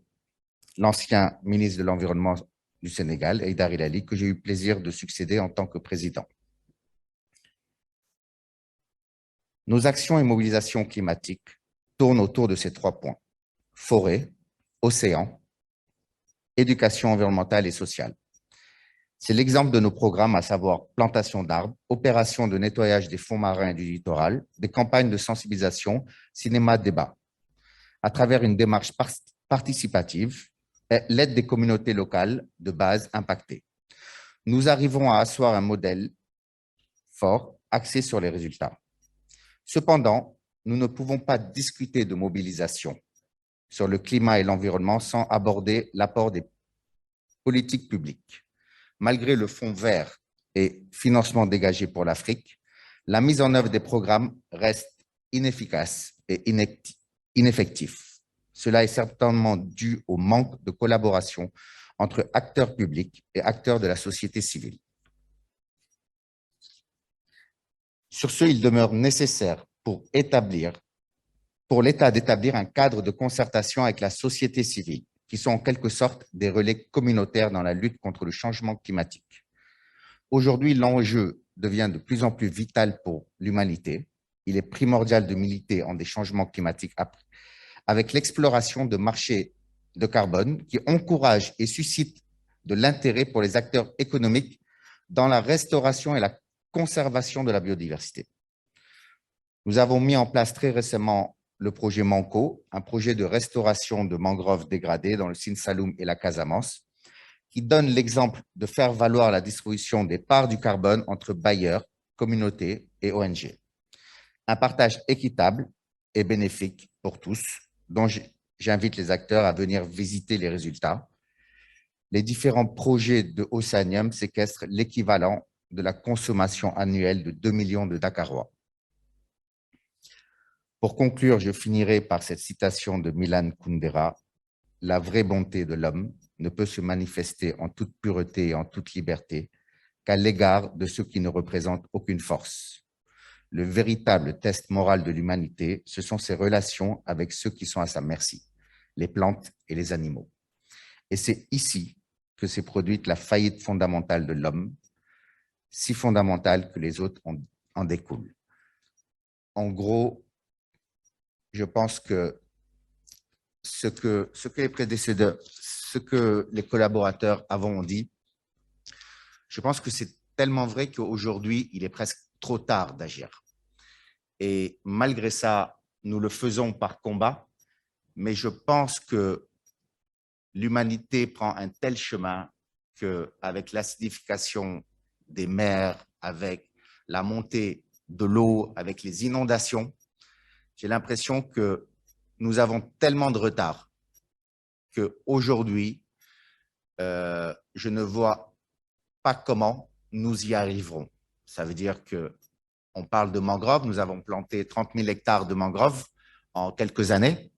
l'ancien ministre de l'Environnement du Sénégal, Haïdar Ilali, que j'ai eu plaisir de succéder en tant que président. Nos actions et mobilisations climatiques tournent autour de ces 3 points: forêt, océan, éducation environnementale et sociale. C'est l'exemple de nos programmes, à savoir plantation d'arbres, opérations de nettoyage des fonds marins et du littoral, des campagnes de sensibilisation, cinéma, débat. À travers une démarche participative, et l'aide des communautés locales de base impactées. Nous arrivons à asseoir un modèle fort axé sur les résultats. Cependant, nous ne pouvons pas discuter de mobilisation sur le climat et l'environnement sans aborder l'apport des politiques publiques. Malgré le fonds vert et financement dégagé pour l'Afrique, la mise en œuvre des programmes reste inefficace et ineffective. Cela est certainement dû au manque de collaboration entre acteurs publics et acteurs de la société civile. Sur ce, il demeure nécessaire pour l'État d'établir un cadre de concertation avec la société civile, qui sont en quelque sorte des relais communautaires dans la lutte contre le changement climatique. Aujourd'hui, l'enjeu devient de plus en plus vital pour l'humanité. Il est primordial de militer en des changements climatiques avec l'exploration de marchés de carbone qui encouragent et suscitent de l'intérêt pour les acteurs économiques dans la restauration et la conservation de la biodiversité. Nous avons mis en place très récemment le projet Manco, un projet de restauration de mangroves dégradées dans le Sine Saloum et la Casamance, qui donne l'exemple de faire valoir la distribution des parts du carbone entre bailleurs, communautés et ONG. Un partage équitable et bénéfique pour tous, dont j'invite les acteurs à venir visiter les résultats. Les différents projets de Océanium séquestrent l'équivalent de la consommation annuelle de 2 millions de Dakarois. Pour conclure, je finirai par cette citation de Milan Kundera: « La vraie bonté de l'homme ne peut se manifester en toute pureté et en toute liberté qu'à l'égard de ceux qui ne représentent aucune force. Le véritable test moral de l'humanité, ce sont ses relations avec ceux qui sont à sa merci, les plantes et les animaux. Et c'est ici que s'est produite la faillite fondamentale de l'homme, si fondamentale que les autres en découlent. » En gros, je pense que ce que les collaborateurs avant ont dit, je pense que c'est tellement vrai qu'aujourd'hui, il est presque trop tard d'agir. Et malgré ça, nous le faisons par combat, mais je pense que l'humanité prend un tel chemin qu'avec l'acidification des mers, avec la montée de l'eau, avec les inondations, j'ai l'impression que nous avons tellement de retard qu'aujourd'hui, je ne vois pas comment nous y arriverons. Ça veut dire qu'on parle de mangroves, nous avons planté 30 000 hectares de mangroves en quelques années,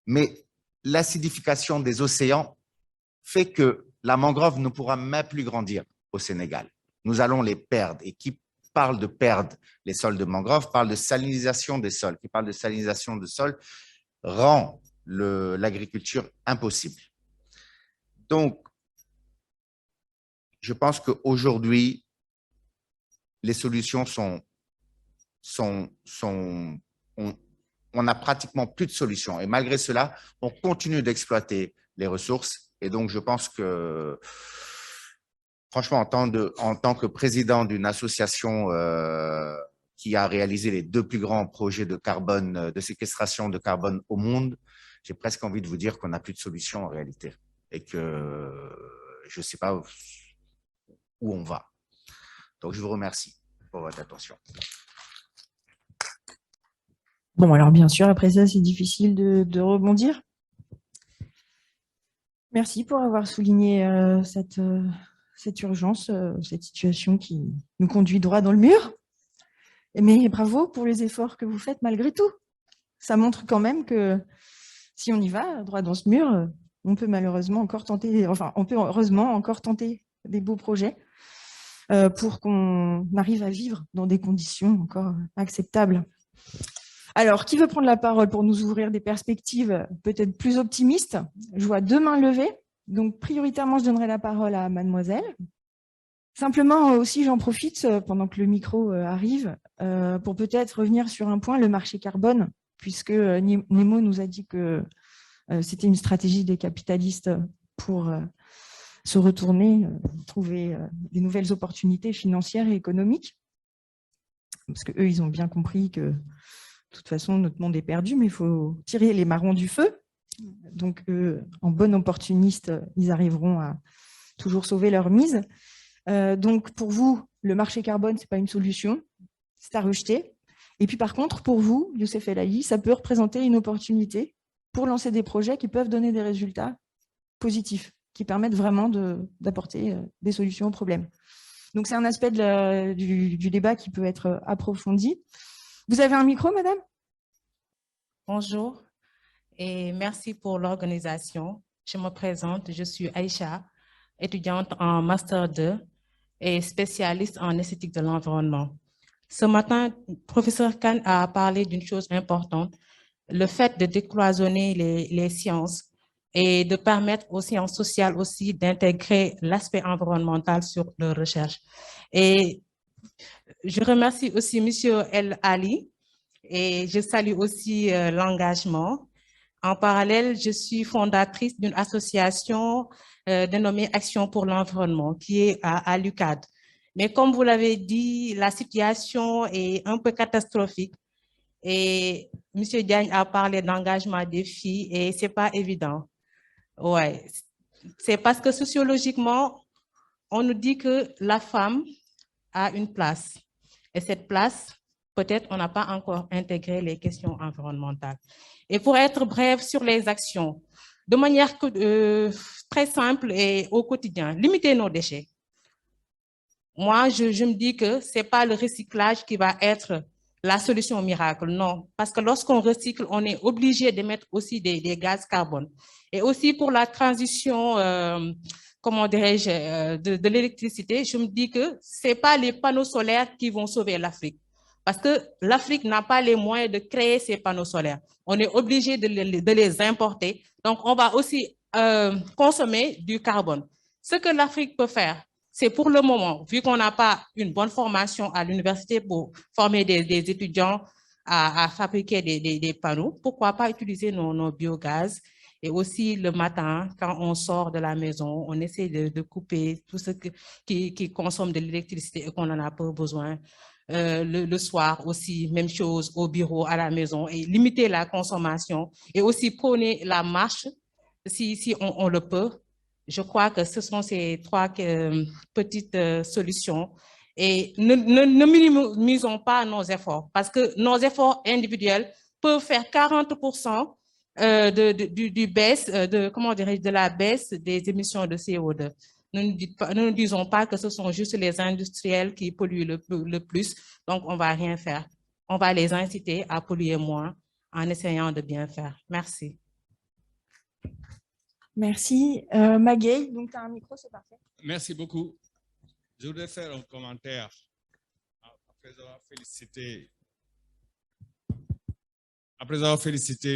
mais l'acidification des océans fait que la mangrove ne pourra même plus grandir au Sénégal. Nous allons les perdre. Et qui parle de perdre les sols de mangrove parle de salinisation des sols. Qui parle de salinisation de sols rend l'agriculture impossible. Donc, je pense qu'aujourd'hui, les solutions on n'a pratiquement plus de solutions. Et malgré cela, on continue d'exploiter les ressources. Et donc, je pense que, franchement, en tant que président d'une association qui a réalisé les 2 plus grands projets de carbone, de séquestration de carbone au monde, j'ai presque envie de vous dire qu'on n'a plus de solution en réalité. Et que je ne sais pas où on va. Donc, je vous remercie pour votre attention. Bon, alors bien sûr, après ça, c'est difficile de rebondir. Merci pour avoir souligné cette urgence, cette situation qui nous conduit droit dans le mur. Mais bravo pour les efforts que vous faites malgré tout. Ça montre quand même que si on y va droit dans ce mur, on peut malheureusement encore tenter, enfin, on peut heureusement encore tenter des beaux projets pour qu'on arrive à vivre dans des conditions encore acceptables. Alors, qui veut prendre la parole pour nous ouvrir des perspectives peut-être plus optimistes? Je vois 2 mains levées, donc prioritairement, je donnerai la parole à mademoiselle. Simplement aussi, j'en profite pendant que le micro arrive pour peut-être revenir sur un point, le marché carbone, puisque Nemo nous a dit que c'était une stratégie des capitalistes pour se retourner, trouver des nouvelles opportunités financières et économiques. Parce qu'eux, ils ont bien compris que de toute façon, notre monde est perdu, mais il faut tirer les marrons du feu. Donc, en bon opportuniste, ils arriveront à toujours sauver leur mise. Donc, pour vous, le marché carbone, ce n'est pas une solution, c'est à rejeter. Et puis, par contre, pour vous, Youssef El Ali, ça peut représenter une opportunité pour lancer des projets qui peuvent donner des résultats positifs, qui permettent vraiment d'apporter des solutions aux problèmes. Donc, c'est un aspect du débat qui peut être approfondi. Vous avez un micro, madame? Bonjour et merci pour l'organisation. Je me présente, je suis Aïcha, étudiante en Master 2 et spécialiste en esthétique de l'environnement. Ce matin, le professeur Khan a parlé d'une chose importante, le fait de décloisonner les sciences et de permettre aux sciences sociales aussi d'intégrer l'aspect environnemental sur leur recherche. Et je remercie aussi M. El Ali et je salue aussi l'engagement. En parallèle, je suis fondatrice d'une association dénommée Action pour l'environnement qui est à l'UCAD. Mais comme vous l'avez dit, la situation est un peu catastrophique et M. Diagne a parlé d'engagement des filles et ce n'est pas évident. Ouais. C'est parce que sociologiquement, on nous dit que la femme a une place. Et cette place, peut-être on n'a pas encore intégré les questions environnementales. Et pour être bref sur les actions, de manière très simple et au quotidien, limiter nos déchets. Moi, je me dis que ce n'est pas le recyclage qui va être la solution miracle, non. Parce que lorsqu'on recycle, on est obligé de mettre aussi des gaz carbone. Et aussi pour la transition, comment dirais-je, de l'électricité, je me dis que ce n'est pas les panneaux solaires qui vont sauver l'Afrique. Parce que l'Afrique n'a pas les moyens de créer ces panneaux solaires. On est obligé de les importer. Donc, on va aussi consommer du carbone. Ce que l'Afrique peut faire, c'est pour le moment, vu qu'on n'a pas une bonne formation à l'université pour former des étudiants à fabriquer des panneaux, pourquoi pas utiliser nos biogaz. Et aussi le matin, quand on sort de la maison, on essaie de couper tout ce qui consomme de l'électricité et qu'on n'en a pas besoin. Le soir aussi, même chose au bureau, à la maison, et limiter la consommation et aussi prôner la marche si on le peut. Je crois que ce sont ces 3 petites solutions. Et ne minimisons pas nos efforts parce que nos efforts individuels peuvent faire 40% de la baisse des émissions de CO2. Ne disons pas que ce sont juste les industriels qui polluent le plus, donc on ne va rien faire. On va les inciter à polluer moins en essayant de bien faire. Merci. Merci. Maguey, donc tu as un micro, c'est parfait. Merci beaucoup. Je voudrais faire un commentaire après avoir félicité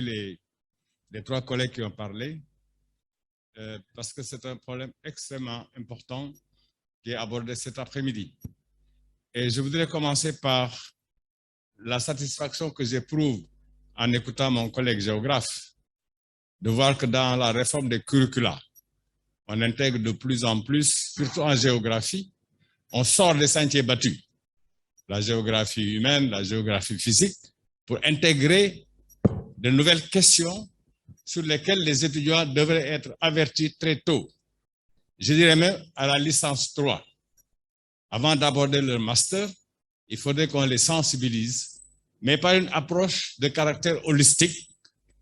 les 3 collègues qui ont parlé, parce que c'est un problème extrêmement important qui est abordé cet après-midi. Et je voudrais commencer par la satisfaction que j'éprouve en écoutant mon collègue géographe, de voir que dans la réforme des curricula, on intègre de plus en plus, surtout en géographie, on sort des sentiers battus, la géographie humaine, la géographie physique, pour intégrer de nouvelles questions sur lesquelles les étudiants devraient être avertis très tôt. je dirais même à la licence 3. Avant d'aborder leur master, il faudrait qu'on les sensibilise, mais par une approche de caractère holistique,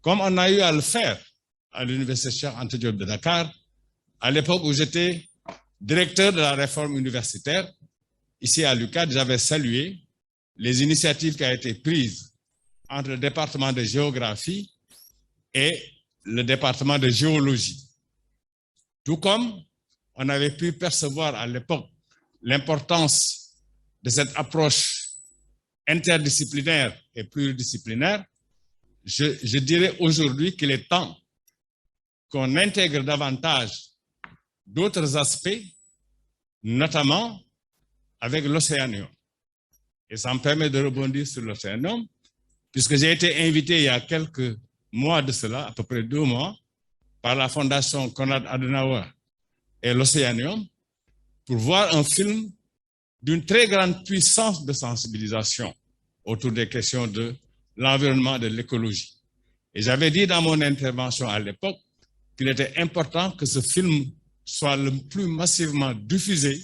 comme on a eu à le faire à l'Université Cheikh Anta Diop de Dakar, à l'époque où j'étais directeur de la réforme universitaire. Ici à l'UCAD, j'avais salué les initiatives qui ont été prises entre le département de géographie et le département de géologie. Tout comme on avait pu percevoir à l'époque l'importance de cette approche interdisciplinaire et pluridisciplinaire, je dirais aujourd'hui qu'il est temps qu'on intègre davantage d'autres aspects, notamment avec l'Océanium. Et ça me permet de rebondir sur l'Océanium, puisque j'ai été invité il y a quelques mois de cela, à peu près 2 mois, par la Fondation Konrad Adenauer et l'Océanium, pour voir un film d'une très grande puissance de sensibilisation autour des questions de l'environnement et de l'écologie. Et j'avais dit dans mon intervention à l'époque qu'il était important que ce film soit le plus massivement diffusé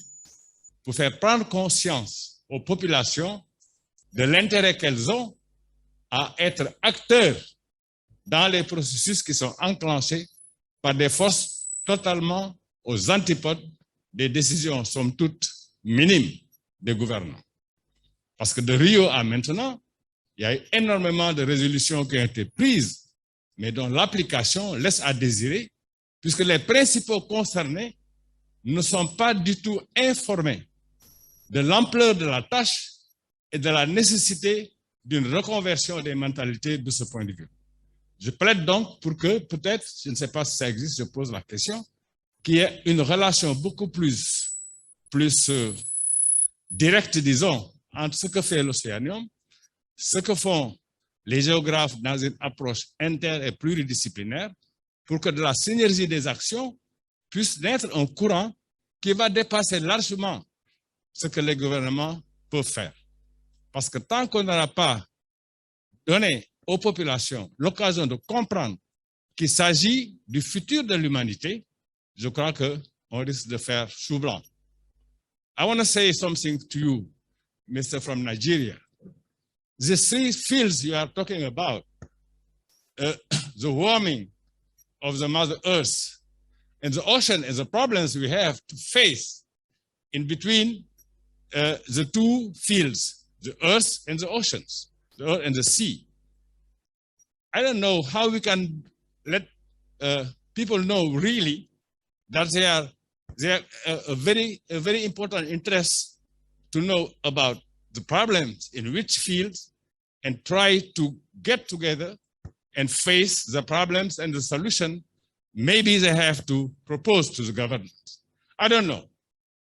pour faire prendre conscience aux populations de l'intérêt qu'elles ont à être acteurs dans les processus qui sont enclenchés par des forces totalement aux antipodes des décisions, somme toute, minimes des gouvernants. Parce que de Rio à maintenant, il y a eu énormément de résolutions qui ont été prises, mais dont l'application laisse à désirer, puisque les principaux concernés ne sont pas du tout informés de l'ampleur de la tâche et de la nécessité d'une reconversion des mentalités de ce point de vue. Je plaide donc pour que, peut-être, je ne sais pas si ça existe, je pose la question, qu'il y ait une relation beaucoup plus directe, disons, entre ce que fait l'Océanium, ce que font les géographes dans une approche inter- et pluridisciplinaire, pour que de la synergie des actions puisse naître un courant qui va dépasser largement ce que les gouvernements peuvent faire. Parce que tant qu'on n'aura pas donné aux populations l'occasion de comprendre qu'il s'agit du futur de l'humanité, je crois qu'on risque de faire chou blanc. I want to say something to you, Mr. from Nigeria. The 3 fields you are talking about, the warming of the Mother Earth and the ocean and the problems we have to face in between the 2 fields, the earth and the oceans, the earth and the sea. I don't know how we can let people know really that they are a very important interest to know about the problems in which fields and try to get together and face the problems and the solution maybe they have to propose to the government. I don't know.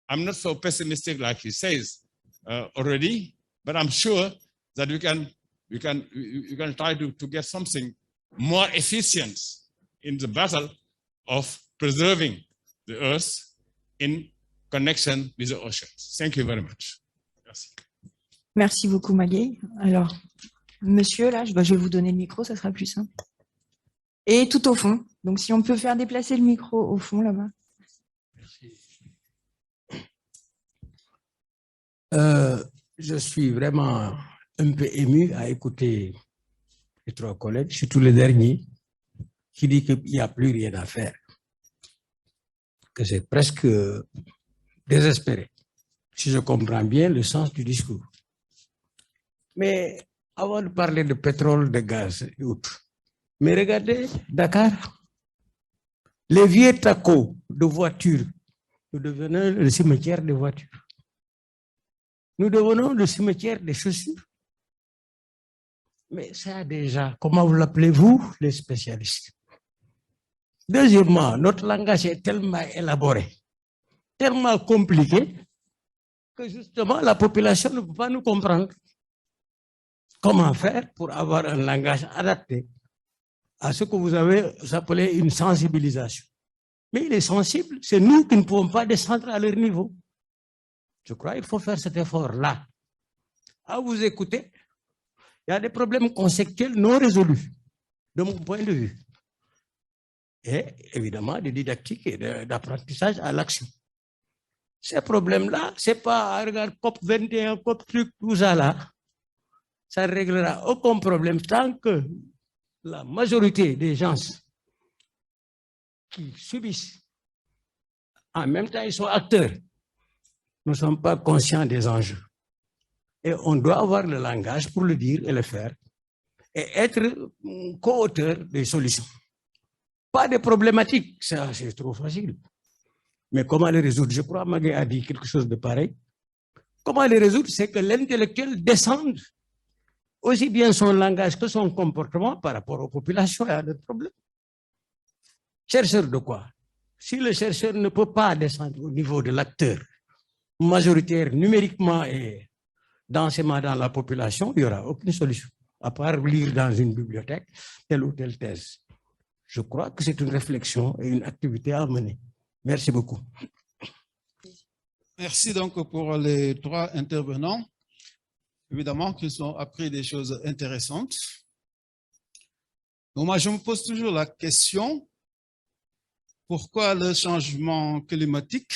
I'm not so pessimistic like he says already, but I'm sure that we can try to get something more efficient in the battle of preserving the earth in connection with the oceans. Thank you very much. Merci. Merci beaucoup, Maguey. Alors, monsieur, là, je vais vous donner le micro, ça sera plus simple. Et tout au fond. Donc, si on peut faire déplacer le micro au fond, là-bas. Je suis vraiment un peu ému à écouter les 3 collègues, surtout le dernier, qui dit qu'il n'y a plus rien à faire, que c'est presque désespéré, si je comprends bien le sens du discours. Mais avant de parler de pétrole, de gaz et autres, mais regardez Dakar, les vieux tacos de voitures, nous devenons le cimetière des voitures. Nous devenons le cimetière des chaussures. Mais ça déjà, comment vous l'appelez-vous, les spécialistes? Deuxièmement, notre langage est tellement élaboré, tellement compliqué, que justement la population ne peut pas nous comprendre. Comment faire pour avoir un langage adapté à ce que vous avez appelé une sensibilisation? Mais il est sensible, c'est nous qui ne pouvons pas descendre à leur niveau. Je crois qu'il faut faire cet effort-là. À vous écouter, il y a des problèmes conceptuels non résolus, de mon point de vue. et évidemment de didactique et d'apprentissage à l'action. Ces problèmes-là, ce n'est pas, regarde, COP21, COP truc, tout ça là, ça ne réglera aucun problème tant que la majorité des gens qui subissent, en même temps ils sont acteurs, ne sont pas conscients des enjeux. Et on doit avoir le langage pour le dire et le faire, et être co-auteur des solutions. Pas de problématiques, ça c'est trop facile. Mais comment les résoudre? Je crois que Magué a dit quelque chose de pareil. Comment les résoudre? C'est que l'intellectuel descende aussi bien son langage que son comportement par rapport aux populations et à d'autres problèmes. Chercheur de quoi? Si le chercheur ne peut pas descendre au niveau de l'acteur majoritaire numériquement et densément dans la population, il n'y aura aucune solution, à part lire dans une bibliothèque telle ou telle thèse. Je crois que c'est une réflexion et une activité à mener. Merci beaucoup. Merci donc pour les trois intervenants. Évidemment qu'ils ont appris des choses intéressantes. Donc moi, je me pose toujours la question, pourquoi le changement climatique?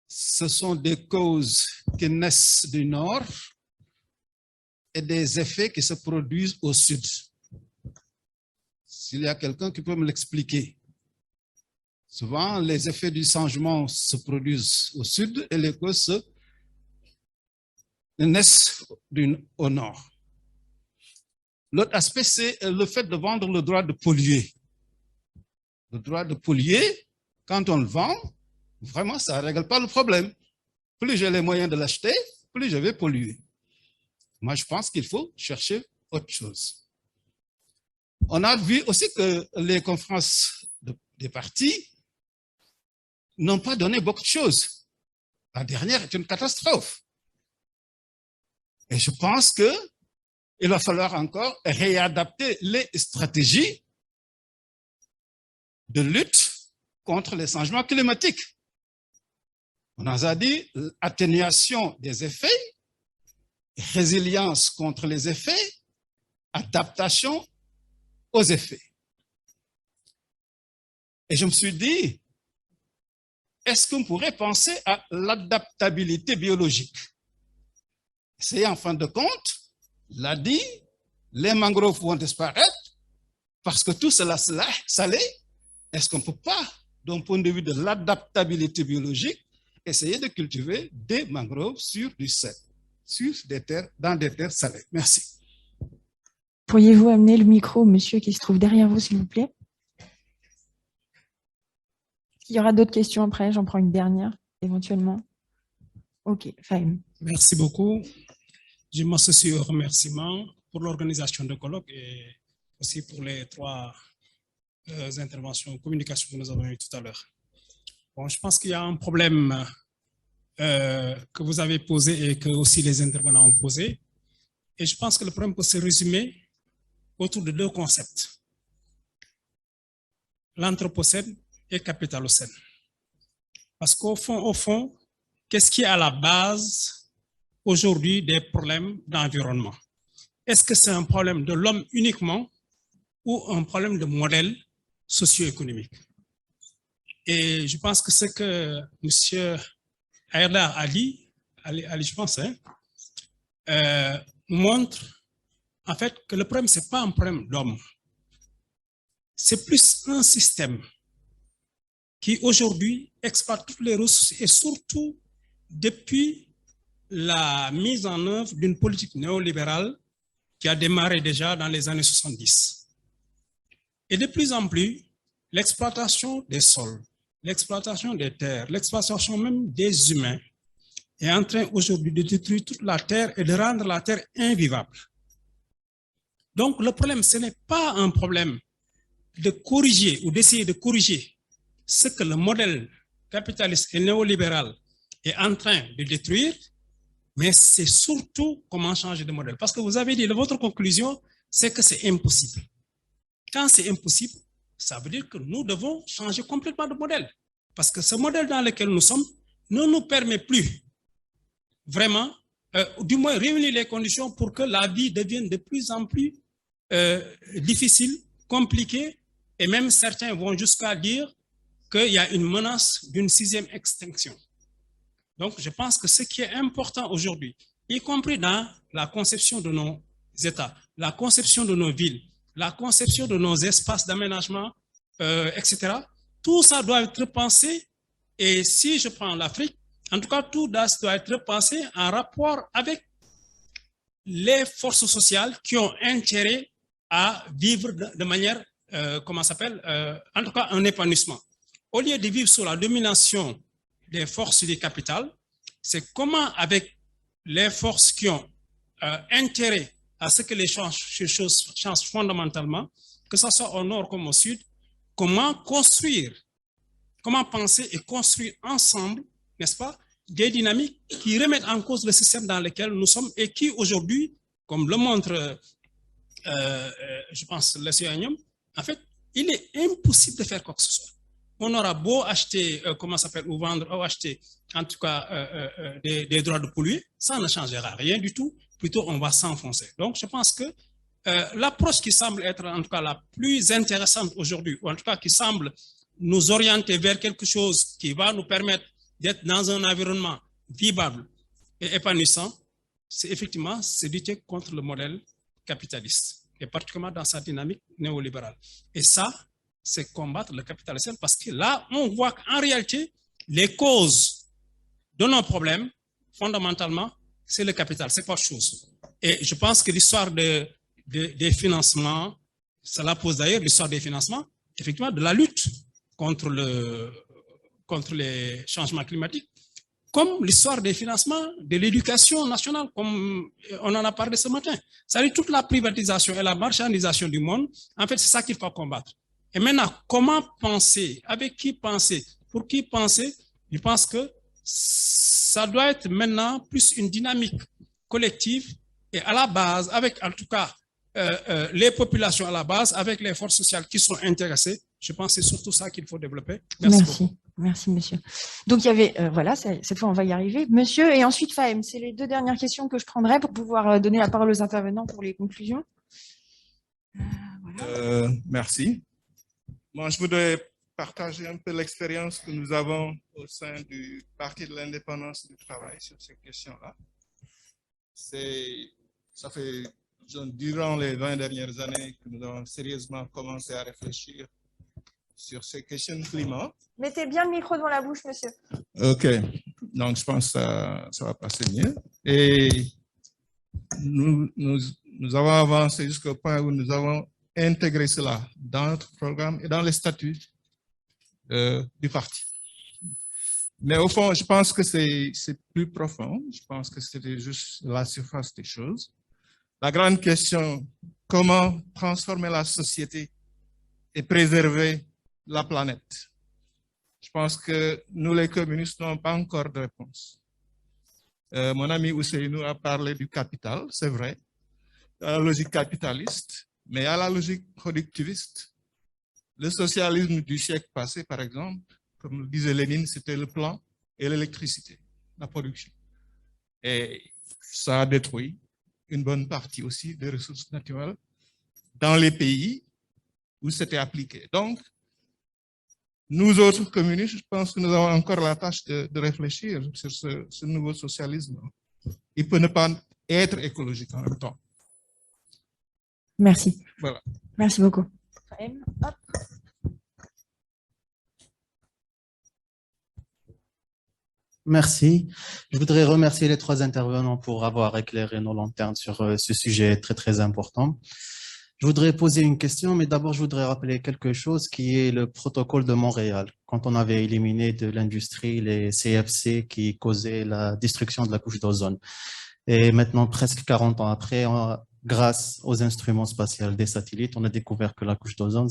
Ce sont des causes qui naissent du nord et des effets qui se produisent au sud. S'il y a quelqu'un qui peut me l'expliquer. Souvent, les effets du changement se produisent au sud et les causes naissent au nord. L'autre aspect, c'est le fait de vendre le droit de polluer. Le droit de polluer, quand on le vend, vraiment, ça ne règle pas le problème. Plus j'ai les moyens de l'acheter, plus je vais polluer. Moi, je pense qu'il faut chercher autre chose. On a vu aussi que les conférences des partis n'ont pas donné beaucoup de choses. La dernière est une catastrophe. Et je pense qu'il va falloir encore réadapter les stratégies de lutte contre les changements climatiques. On nous a dit atténuation des effets, résilience contre les effets, adaptation aux effets. Et je me suis dit, est-ce qu'on pourrait penser à l'adaptabilité biologique? C'est en fin de compte, l'a dit, les mangroves vont disparaître parce que tout cela salé. Est-ce qu'on ne peut pas, d'un point de vue de l'adaptabilité biologique, essayer de cultiver des mangroves sur du sel, sur des terres, dans des terres salées? Merci. Pourriez-vous amener le micro au monsieur qui se trouve derrière vous, s'il vous plaît? Il y aura d'autres questions après, j'en prends une dernière, éventuellement. Ok, Fahim. Merci beaucoup. Je m'associe aux remerciements pour l'organisation de colloque et aussi pour les trois interventions, communication que nous avons eues tout à l'heure. Bon, je pense qu'il y a un problème que vous avez posé et que aussi les intervenants ont posé. Et je pense que le problème peut se résumer autour de deux concepts. L'anthropocène et capitalocène. Parce qu'au fond, qu'est-ce qui est à la base aujourd'hui des problèmes d'environnement? Est-ce que c'est un problème de l'homme uniquement ou un problème de modèle socio-économique? Et je pense que ce que M. Aïda Ali, je pense, montre en fait que le problème, ce n'est pas un problème d'homme. C'est plus un système qui aujourd'hui exploite toutes les ressources et surtout depuis la mise en œuvre d'une politique néolibérale qui a démarré déjà dans les années 70. Et de plus en plus, l'exploitation des sols, l'exploitation des terres, l'exploitation même des humains est en train aujourd'hui de détruire toute la terre et de rendre la terre invivable. Donc le problème, ce n'est pas un problème de corriger ou d'essayer de corriger ce que le modèle capitaliste et néolibéral est en train de détruire, mais c'est surtout comment changer de modèle. Parce que vous avez dit, votre conclusion, c'est que c'est impossible. Quand c'est impossible, ça veut dire que nous devons changer complètement de modèle. Parce que ce modèle dans lequel nous sommes ne nous permet plus vraiment, du moins réunir les conditions pour que la vie devienne de plus en plus difficile, compliqué et même certains vont jusqu'à dire qu'il y a une menace d'une 6e extinction. Donc, je pense que ce qui est important aujourd'hui, y compris dans la conception de nos États, la conception de nos villes, la conception de nos espaces d'aménagement, etc., tout ça doit être pensé. Et si je prends l'Afrique, en tout cas, tout doit être pensé en rapport avec les forces sociales qui ont intérêt à vivre de manière, comment ça s'appelle, en tout cas, un épanouissement. Au lieu de vivre sous la domination des forces du capital, c'est comment, avec les forces qui ont intérêt à ce que les choses changent fondamentalement, que ce soit au nord comme au sud, comment construire, comment penser et construire ensemble, n'est-ce pas, des dynamiques qui remettent en cause le système dans lequel nous sommes et qui aujourd'hui, comme le montre, je pense, le CNM, en fait, il est impossible de faire quoi que ce soit. On aura beau acheter, comment ça s'appelle, ou vendre, ou acheter, en tout cas, des droits de polluer, ça ne changera rien du tout. Plutôt, on va s'enfoncer. Donc, je pense que l'approche qui semble être, en tout cas, la plus intéressante aujourd'hui, ou en tout cas, qui semble nous orienter vers quelque chose qui va nous permettre d'être dans un environnement vivable et épanouissant, c'est effectivement lutter contre le modèle capitaliste, et particulièrement dans sa dynamique néolibérale. Et ça, c'est combattre le capitalisme parce que là, on voit qu'en réalité, les causes de nos problèmes, fondamentalement, c'est le capital, c'est pas autre chose. Et je pense que l'histoire des financements, cela pose d'ailleurs l'histoire des financements, effectivement, de la lutte contre les changements climatiques, comme l'histoire des financements de l'éducation nationale, comme on en a parlé ce matin. C'est-à-dire toute la privatisation et la marchandisation du monde, en fait, c'est ça qu'il faut combattre. Et maintenant, comment penser, avec qui penser, pour qui penser, je pense que ça doit être maintenant plus une dynamique collective et à la base, avec en tout cas les populations à la base, avec les forces sociales qui sont intéressées. Je pense que c'est surtout ça qu'il faut développer. Merci beaucoup. Merci, monsieur. Donc, il y avait, voilà, cette fois, on va y arriver. Monsieur, et ensuite, Fahem, c'est les 2 dernières questions que je prendrai pour pouvoir donner la parole aux intervenants pour les conclusions. Voilà. Merci. Moi, je voudrais partager un peu l'expérience que nous avons au sein du Parti de l'indépendance du travail sur ces questions-là. Ça fait, durant les 20 dernières années, que nous avons sérieusement commencé à réfléchir sur ces questions de climat. Mettez bien le micro devant la bouche, monsieur. OK. Donc, je pense que ça va passer mieux. Et nous avons avancé jusqu'au point où nous avons intégré cela dans notre programme et dans les statuts du parti. Mais au fond, je pense que c'est plus profond. Je pense que c'était juste la surface des choses. La grande question, comment transformer la société et préserver la planète? Je pense que nous, les communistes, n'avons pas encore de réponse. Mon ami Ousseinou a parlé du capital, c'est vrai, à la logique capitaliste, mais à la logique productiviste. Le socialisme du siècle passé, par exemple, comme le disait Lénine, c'était le plan et l'électricité, la production. Et ça a détruit une bonne partie aussi des ressources naturelles dans les pays où c'était appliqué. Donc, nous autres communistes, je pense que nous avons encore la tâche de réfléchir sur ce nouveau socialisme. Il peut ne pas être écologique en même temps. Merci. Voilà. Merci beaucoup. Hop. Merci. Je voudrais remercier les 3 intervenants pour avoir éclairé nos lanternes sur ce sujet très, très important. Je voudrais poser une question, mais d'abord, je voudrais rappeler quelque chose qui est le protocole de Montréal. Quand on avait éliminé de l'industrie les CFC qui causaient la destruction de la couche d'ozone. Et maintenant, presque 40 ans après, grâce aux instruments spatials des satellites, on a découvert que la couche d'ozone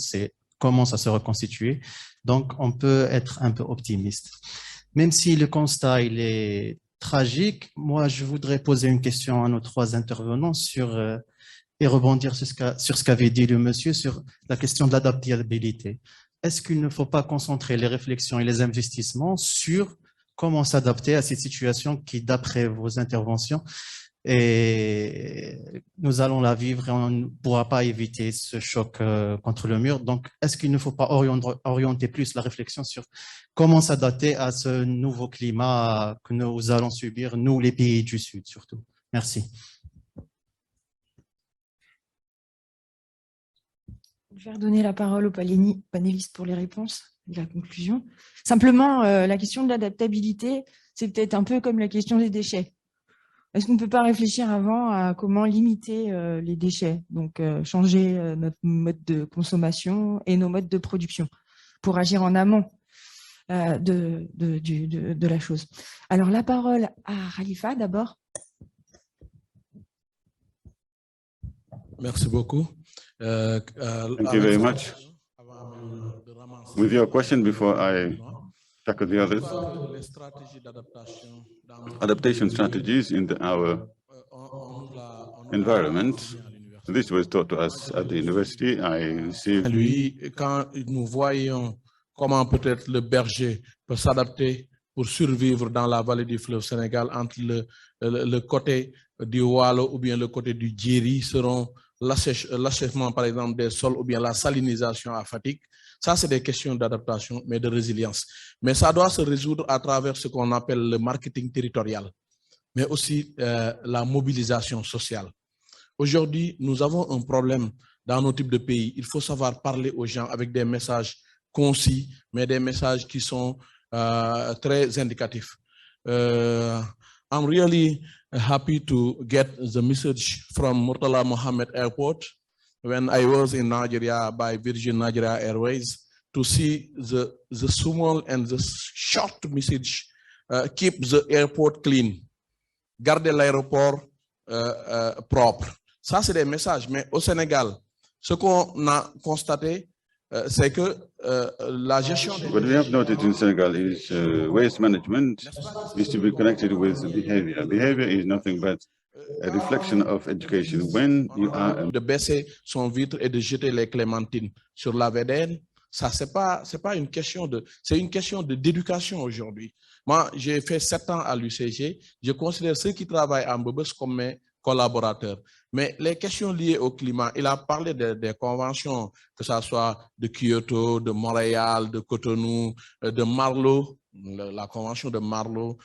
commence à se reconstituer. Donc, on peut être un peu optimiste. Même si le constat il est tragique, moi, je voudrais poser une question à nos 3 intervenants et rebondir sur ce qu'avait dit le monsieur sur la question de l'adaptabilité. Est-ce qu'il ne faut pas concentrer les réflexions et les investissements sur comment s'adapter à ces situations qui, d'après vos interventions, et nous allons la vivre et on ne pourra pas éviter ce choc contre le mur. Donc, est-ce qu'il ne faut pas orienter plus la réflexion sur comment s'adapter à ce nouveau climat que nous allons subir, nous, les pays du Sud, surtout? Merci. Je vais redonner la parole aux panélistes pour les réponses et la conclusion. Simplement, la question de l'adaptabilité, c'est peut-être un peu comme la question des déchets. Est-ce qu'on ne peut pas réfléchir avant à comment limiter les déchets, donc changer notre mode de consommation et nos modes de production pour agir en amont de la chose. Alors, la parole à Khalifa d'abord. Merci beaucoup. Thank you very much. With your question before I tackle the others, adaptation strategies in our environment. This was taught to us at the university. I received. Lui, quand nous voyons comment peut-être le berger peut s'adapter pour survivre dans la vallée du fleuve Sénégal entre le côté du Waalo ou bien le côté du Djeri seront l'assèchement par exemple des sols ou bien la salinisation à Fatick. Ça, c'est des questions d'adaptation, mais de résilience. Mais ça doit se résoudre à travers ce qu'on appelle le marketing territorial, mais aussi la mobilisation sociale. Aujourd'hui, nous avons un problème dans nos types de pays. Il faut savoir parler aux gens avec des messages concis, mais des messages qui sont très indicatifs. I'm really happy to get the message from Murtala Mohammed Airport when I was in Nigeria by Virgin Nigeria Airways to see the small and the short message, keep the airport clean, garder l'aéroport propre. Ça, c'est des messages, mais au Sénégal, ce qu'on a constaté, c'est que la gestion... What we have noted in Senegal is waste management is to be connected with behavior. Behavior is nothing but a reflection of education. When you are... De baisser son vitre et de jeter les clémentines sur la VDN, ça, c'est pas une question de... C'est une question d'éducation aujourd'hui. Moi, j'ai fait 7 ans à l'UCG. Je considère ceux qui travaillent à Mbebes comme mes collaborateurs. Mais les questions liées au climat, il a parlé des conventions, que ce soit de Kyoto, de Montréal, de Cotonou, de Marlow, la convention de Marlow,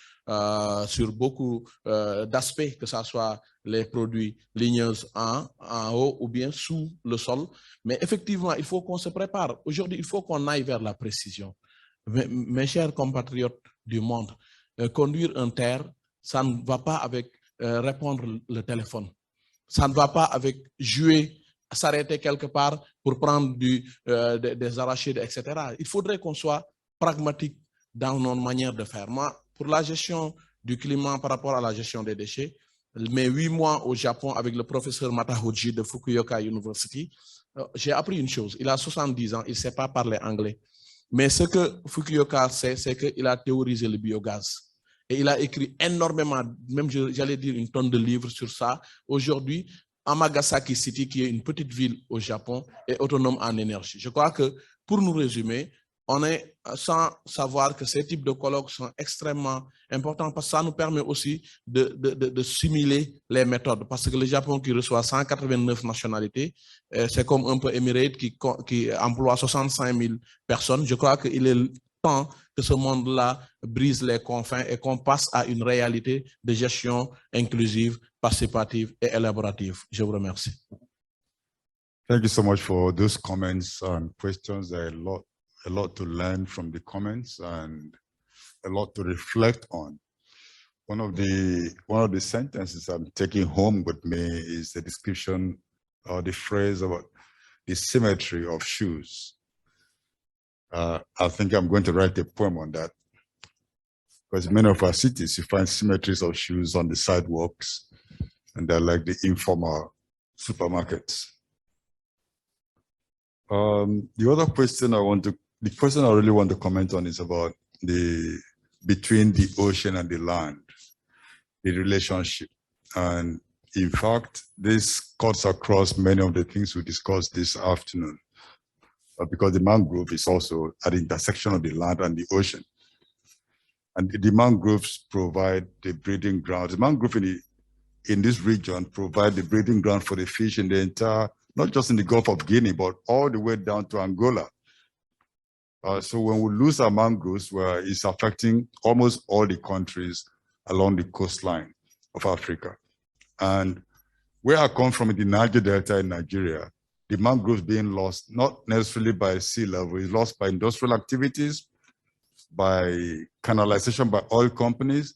sur beaucoup d'aspects, que ce soit les produits ligneux en haut ou bien sous le sol. Mais effectivement, il faut qu'on se prépare. Aujourd'hui, il faut qu'on aille vers la précision. Mes chers compatriotes du monde, conduire un terre, ça ne va pas avec répondre le téléphone. Ça ne va pas avec jouer, s'arrêter quelque part pour prendre des arachides, etc. Il faudrait qu'on soit pragmatique dans notre manière de faire. Moi, pour la gestion du climat par rapport à la gestion des déchets, mes 8 mois au Japon avec le professeur Matahoji de Fukuoka University, j'ai appris une chose. Il a 70 ans, il ne sait pas parler anglais. Mais ce que Fukuoka sait, c'est qu'il a théorisé le biogaz. Et il a écrit énormément, même j'allais dire une tonne de livres sur ça. Aujourd'hui, Amagasaki City, qui est une petite ville au Japon, est autonome en énergie. Je crois que, pour nous résumer, on est sans savoir que ces types de colloques sont extrêmement importants parce que ça nous permet aussi de simuler les méthodes. Parce que le Japon qui reçoit 189 nationalités, c'est comme un peu Emirates qui emploie 65 000 personnes. Je crois qu'il est temps que ce monde-là brise les confins et qu'on passe à une réalité de gestion inclusive, participative et élaborative. Je vous remercie. Thank you so much for those comments and questions. There are a lot to learn from the comments and a lot to reflect on. One of the sentences I'm taking home with me is the description or the phrase about the symmetry of shoes. I think I'm going to write a poem on that, because in many of our cities, you find symmetries of shoes on the sidewalks, and they're like the informal supermarkets. The other question the question I really want to comment on is about between the ocean and the land, the relationship. And in fact, this cuts across many of the things we discussed this afternoon. Because the mangrove is also at the intersection of the land and the ocean. And the mangroves provide the breeding grounds. The mangrove in this region provide the breeding ground for the fish in the entire, not just in the Gulf of Guinea, but all the way down to Angola. So when we lose our mangroves, well, it's affecting almost all the countries along the coastline of Africa. And where I come from in the Niger Delta in Nigeria, the mangroves being lost, not necessarily by sea level, it's lost by industrial activities, by canalization by oil companies.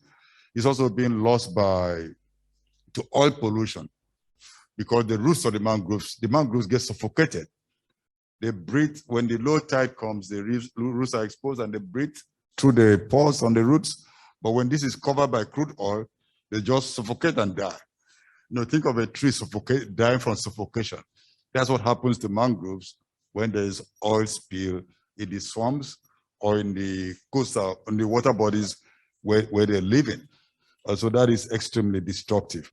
It's also being lost to oil pollution, because the roots of the mangroves get suffocated. They breathe, when the low tide comes, the roots are exposed and they breathe through the pores on the roots. But when this is covered by crude oil, they just suffocate and die. Think of a tree dying from suffocation. That's what happens to mangroves when there is oil spill in the swamps or in the coastal, in the water bodies where they're living. So that is extremely destructive.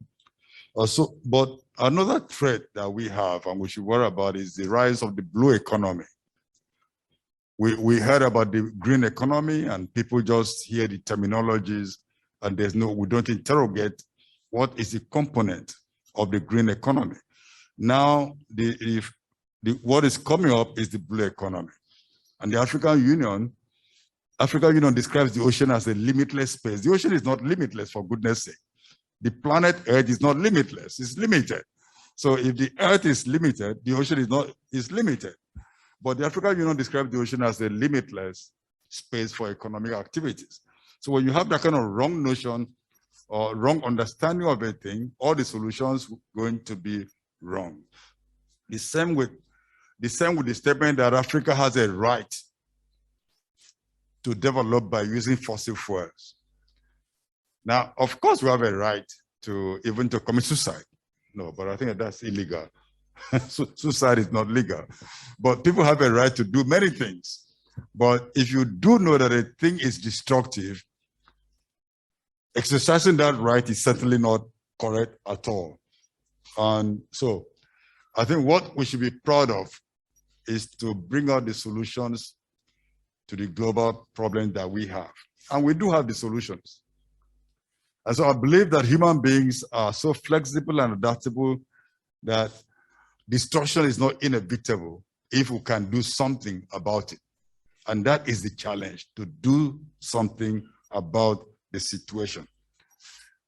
But another threat that we have and we should worry about is the rise of the blue economy. We heard about the green economy and people just hear the terminologies and we don't interrogate what is the component of the green economy. Now, what is coming up is the blue economy. And the African Union describes the ocean as a limitless space. The ocean is not limitless, for goodness sake. The planet Earth is not limitless, it's limited. So if the Earth is limited, the ocean is limited. But the African Union describes the ocean as a limitless space for economic activities. So when you have that kind of wrong notion or wrong understanding of a thing, all the solutions are going to be wrong. The same with the statement that Africa has a right to develop by using fossil fuels. Now, of course, we have a right to commit suicide. No, but I think that's illegal. Suicide is not legal. But people have a right to do many things. But if you do know that a thing is destructive, exercising that right is certainly not correct at all. And so I think what we should be proud of is to bring out the solutions to the global problem that we have. And we do have the solutions. And so I believe that human beings are so flexible and adaptable that destruction is not inevitable if we can do something about it. And that is the challenge, to do something about the situation.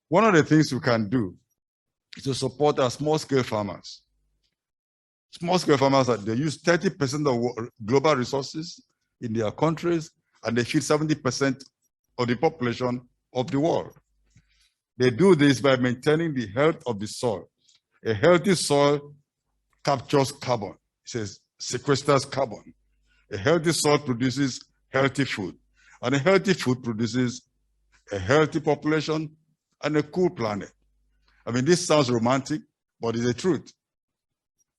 One of the things we can do is to support our small-scale farmers. Small-scale farmers, they use 30% of global resources in their countries, and they feed 70% of the population of the world. They do this by maintaining the health of the soil. A healthy soil captures carbon, it says sequesters carbon. A healthy soil produces healthy food, and a healthy food produces a healthy population and a cool planet. I mean, this sounds romantic, but it's the truth.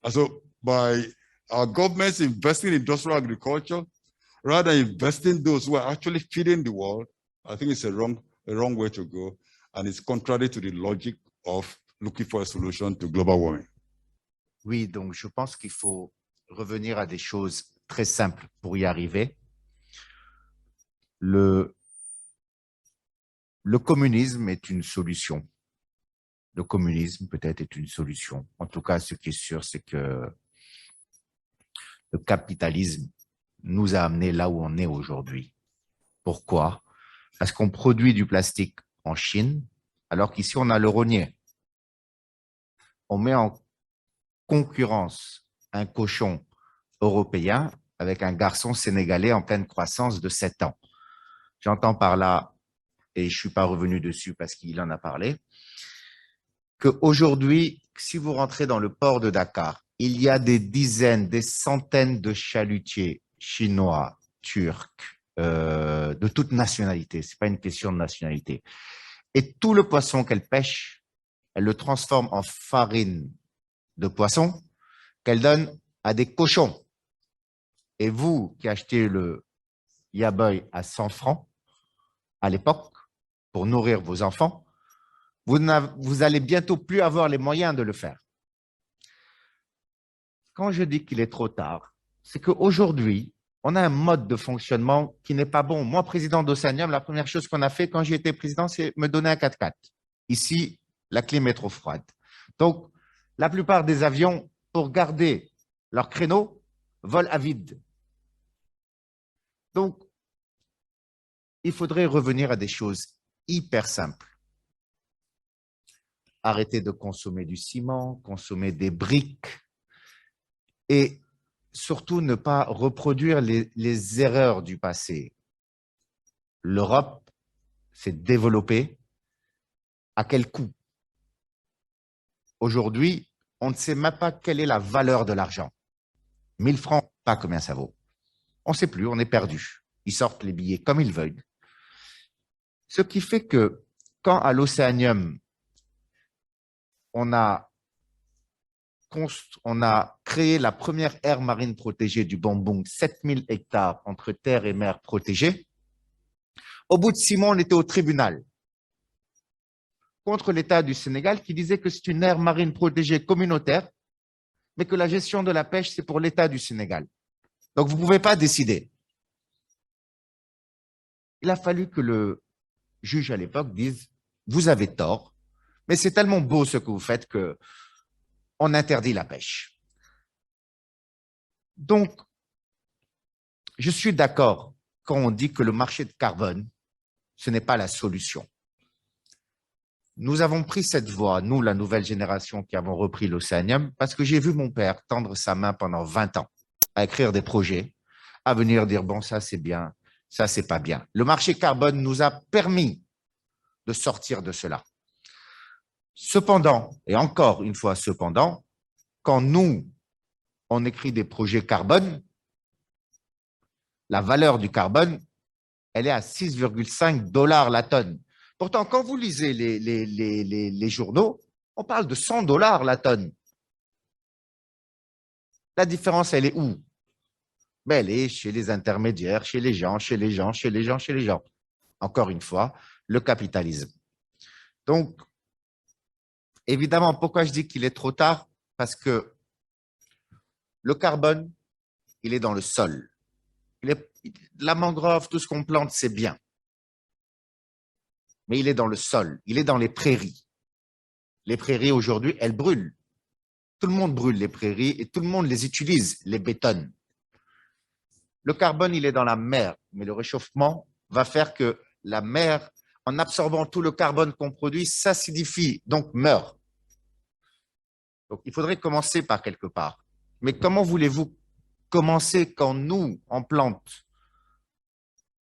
And so by our governments investing in industrial agriculture, rather than investing those who are actually feeding the world, I think it's a wrong way to go. And it's contrary to the logic of looking for a solution to global warming. Oui, donc je pense qu'il faut revenir à des choses très simples pour y arriver. Le communisme est une solution. Le communisme peut-être est une solution. En tout cas, ce qui est sûr, c'est que le capitalisme nous a amenés là où on est aujourd'hui. Pourquoi? Parce qu'on produit du plastique en Chine, alors qu'ici, on a le rognier. On met en concurrence un cochon européen avec un garçon sénégalais en pleine croissance de 7 ans. J'entends par là, et je ne suis pas revenu dessus parce qu'il en a parlé, qu'aujourd'hui, si vous rentrez dans le port de Dakar, il y a des dizaines, des centaines de chalutiers chinois, turcs, de toute nationalité. Ce n'est pas une question de nationalité. Et tout le poisson qu'elle pêche, elle le transforme en farine de poisson qu'elle donne à des cochons. Et vous qui achetez le yaboy à 100 francs à l'époque pour nourrir vos enfants, vous allez bientôt plus avoir les moyens de le faire. Quand je dis qu'il est trop tard, c'est qu'aujourd'hui, on a un mode de fonctionnement qui n'est pas bon. Moi, président d'Océanium, la première chose qu'on a fait quand j'ai été président, c'est me donner un 4x4. Ici, La clim est trop froide. Donc, la plupart des avions, pour garder leur créneau, volent à vide. Donc, il faudrait revenir à des choses hyper simples. Arrêter de consommer du ciment, consommer des briques et surtout ne pas reproduire les erreurs du passé. L'Europe s'est développée. À quel coût? Aujourd'hui, on ne sait même pas quelle est la valeur de l'argent. 1000 francs, pas combien ça vaut. On ne sait plus, on est perdu. Ils sortent les billets comme ils veulent. Ce qui fait que quand à l'Océanium, on a créé la première aire marine protégée du Bambung, 7000 hectares entre terre et mer protégée, au bout de 6 mois, on était au tribunal contre l'État du Sénégal qui disait que c'est une aire marine protégée communautaire, mais que la gestion de la pêche, c'est pour l'État du Sénégal. Donc, vous ne pouvez pas décider. Il a fallu que le juge à l'époque dise « Vous avez tort, mais c'est tellement beau ce que vous faites qu'on interdit la pêche. » Donc, je suis d'accord quand on dit que le marché de carbone, ce n'est pas la solution. Nous avons pris cette voie, nous, la nouvelle génération qui avons repris l'Océanium, parce que j'ai vu mon père tendre sa main pendant 20 ans à écrire des projets, à venir dire, bon, ça c'est bien, ça c'est pas bien. Le marché carbone nous a permis de sortir de cela. Cependant, et encore une fois cependant, quand nous, on écrit des projets carbone, la valeur du carbone, elle est à 6,5 $ la tonne. Pourtant, quand vous lisez les journaux, on parle de 100 $ la tonne. La différence, elle est où? Ben, elle est chez les intermédiaires, chez les gens. Encore une fois, le capitalisme. Donc, évidemment, pourquoi je dis qu'il est trop tard? Parce que le carbone, il est dans le sol. La mangrove, tout ce qu'on plante, c'est bien. Mais il est dans le sol, il est dans les prairies. Les prairies, aujourd'hui, elles brûlent. Tout le monde brûle les prairies et tout le monde les utilise, les bétonne. Le carbone, il est dans la mer, mais le réchauffement va faire que la mer, en absorbant tout le carbone qu'on produit, s'acidifie, donc meurt. Donc, il faudrait commencer par quelque part. Mais comment voulez-vous commencer quand nous, on plante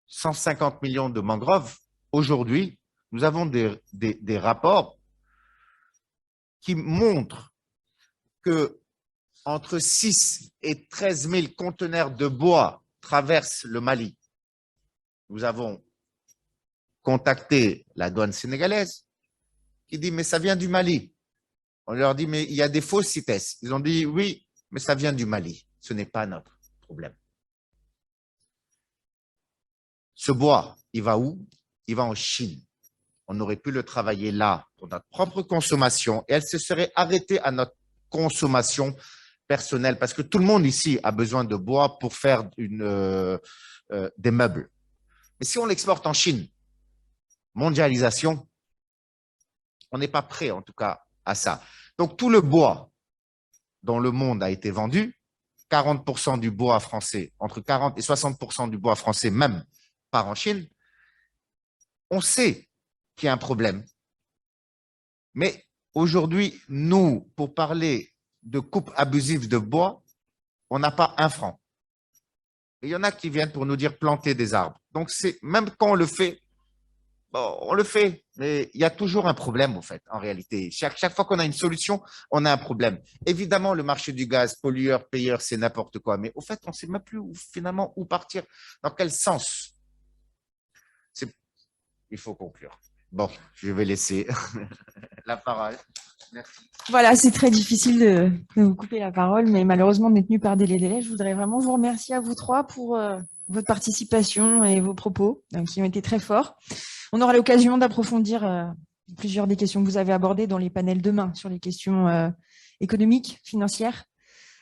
150 millions de mangroves? Aujourd'hui, nous avons des rapports qui montrent que entre 6 et 13 000 conteneurs de bois traversent le Mali. Nous avons contacté la douane sénégalaise qui dit « mais ça vient du Mali ». On leur dit « mais il y a des fausses CITES ». Ils ont dit « oui, mais ça vient du Mali, ce n'est pas notre problème ». Ce bois, il va où? Il va en Chine. On aurait pu le travailler là pour notre propre consommation et elle se serait arrêtée à notre consommation personnelle parce que tout le monde ici a besoin de bois pour faire des meubles. Mais si on l'exporte en Chine, mondialisation, on n'est pas prêt en tout cas à ça. Donc tout le bois dont le monde a été vendu, 40% du bois français, entre 40 et 60% du bois français même part en Chine, on sait qu'il y a un problème. Mais aujourd'hui, nous, pour parler de coupe abusive de bois, on n'a pas 1 franc. Et il y en a qui viennent pour nous dire planter des arbres. Donc, même quand on le fait, bon, on le fait, mais il y a toujours un problème, en fait, en réalité. Chaque fois qu'on a une solution, on a un problème. Évidemment, le marché du gaz, pollueur, payeur, c'est n'importe quoi. Mais au fait, on ne sait même plus finalement où partir, dans quel sens. Il faut conclure. Bon, je vais laisser la parole. Merci. Voilà, c'est très difficile de vous couper la parole, mais malheureusement, on est tenu par des délais. Je voudrais vraiment vous remercier à vous trois pour votre participation et vos propos qui ont été très forts. On aura l'occasion d'approfondir plusieurs des questions que vous avez abordées dans les panels demain sur les questions économiques, financières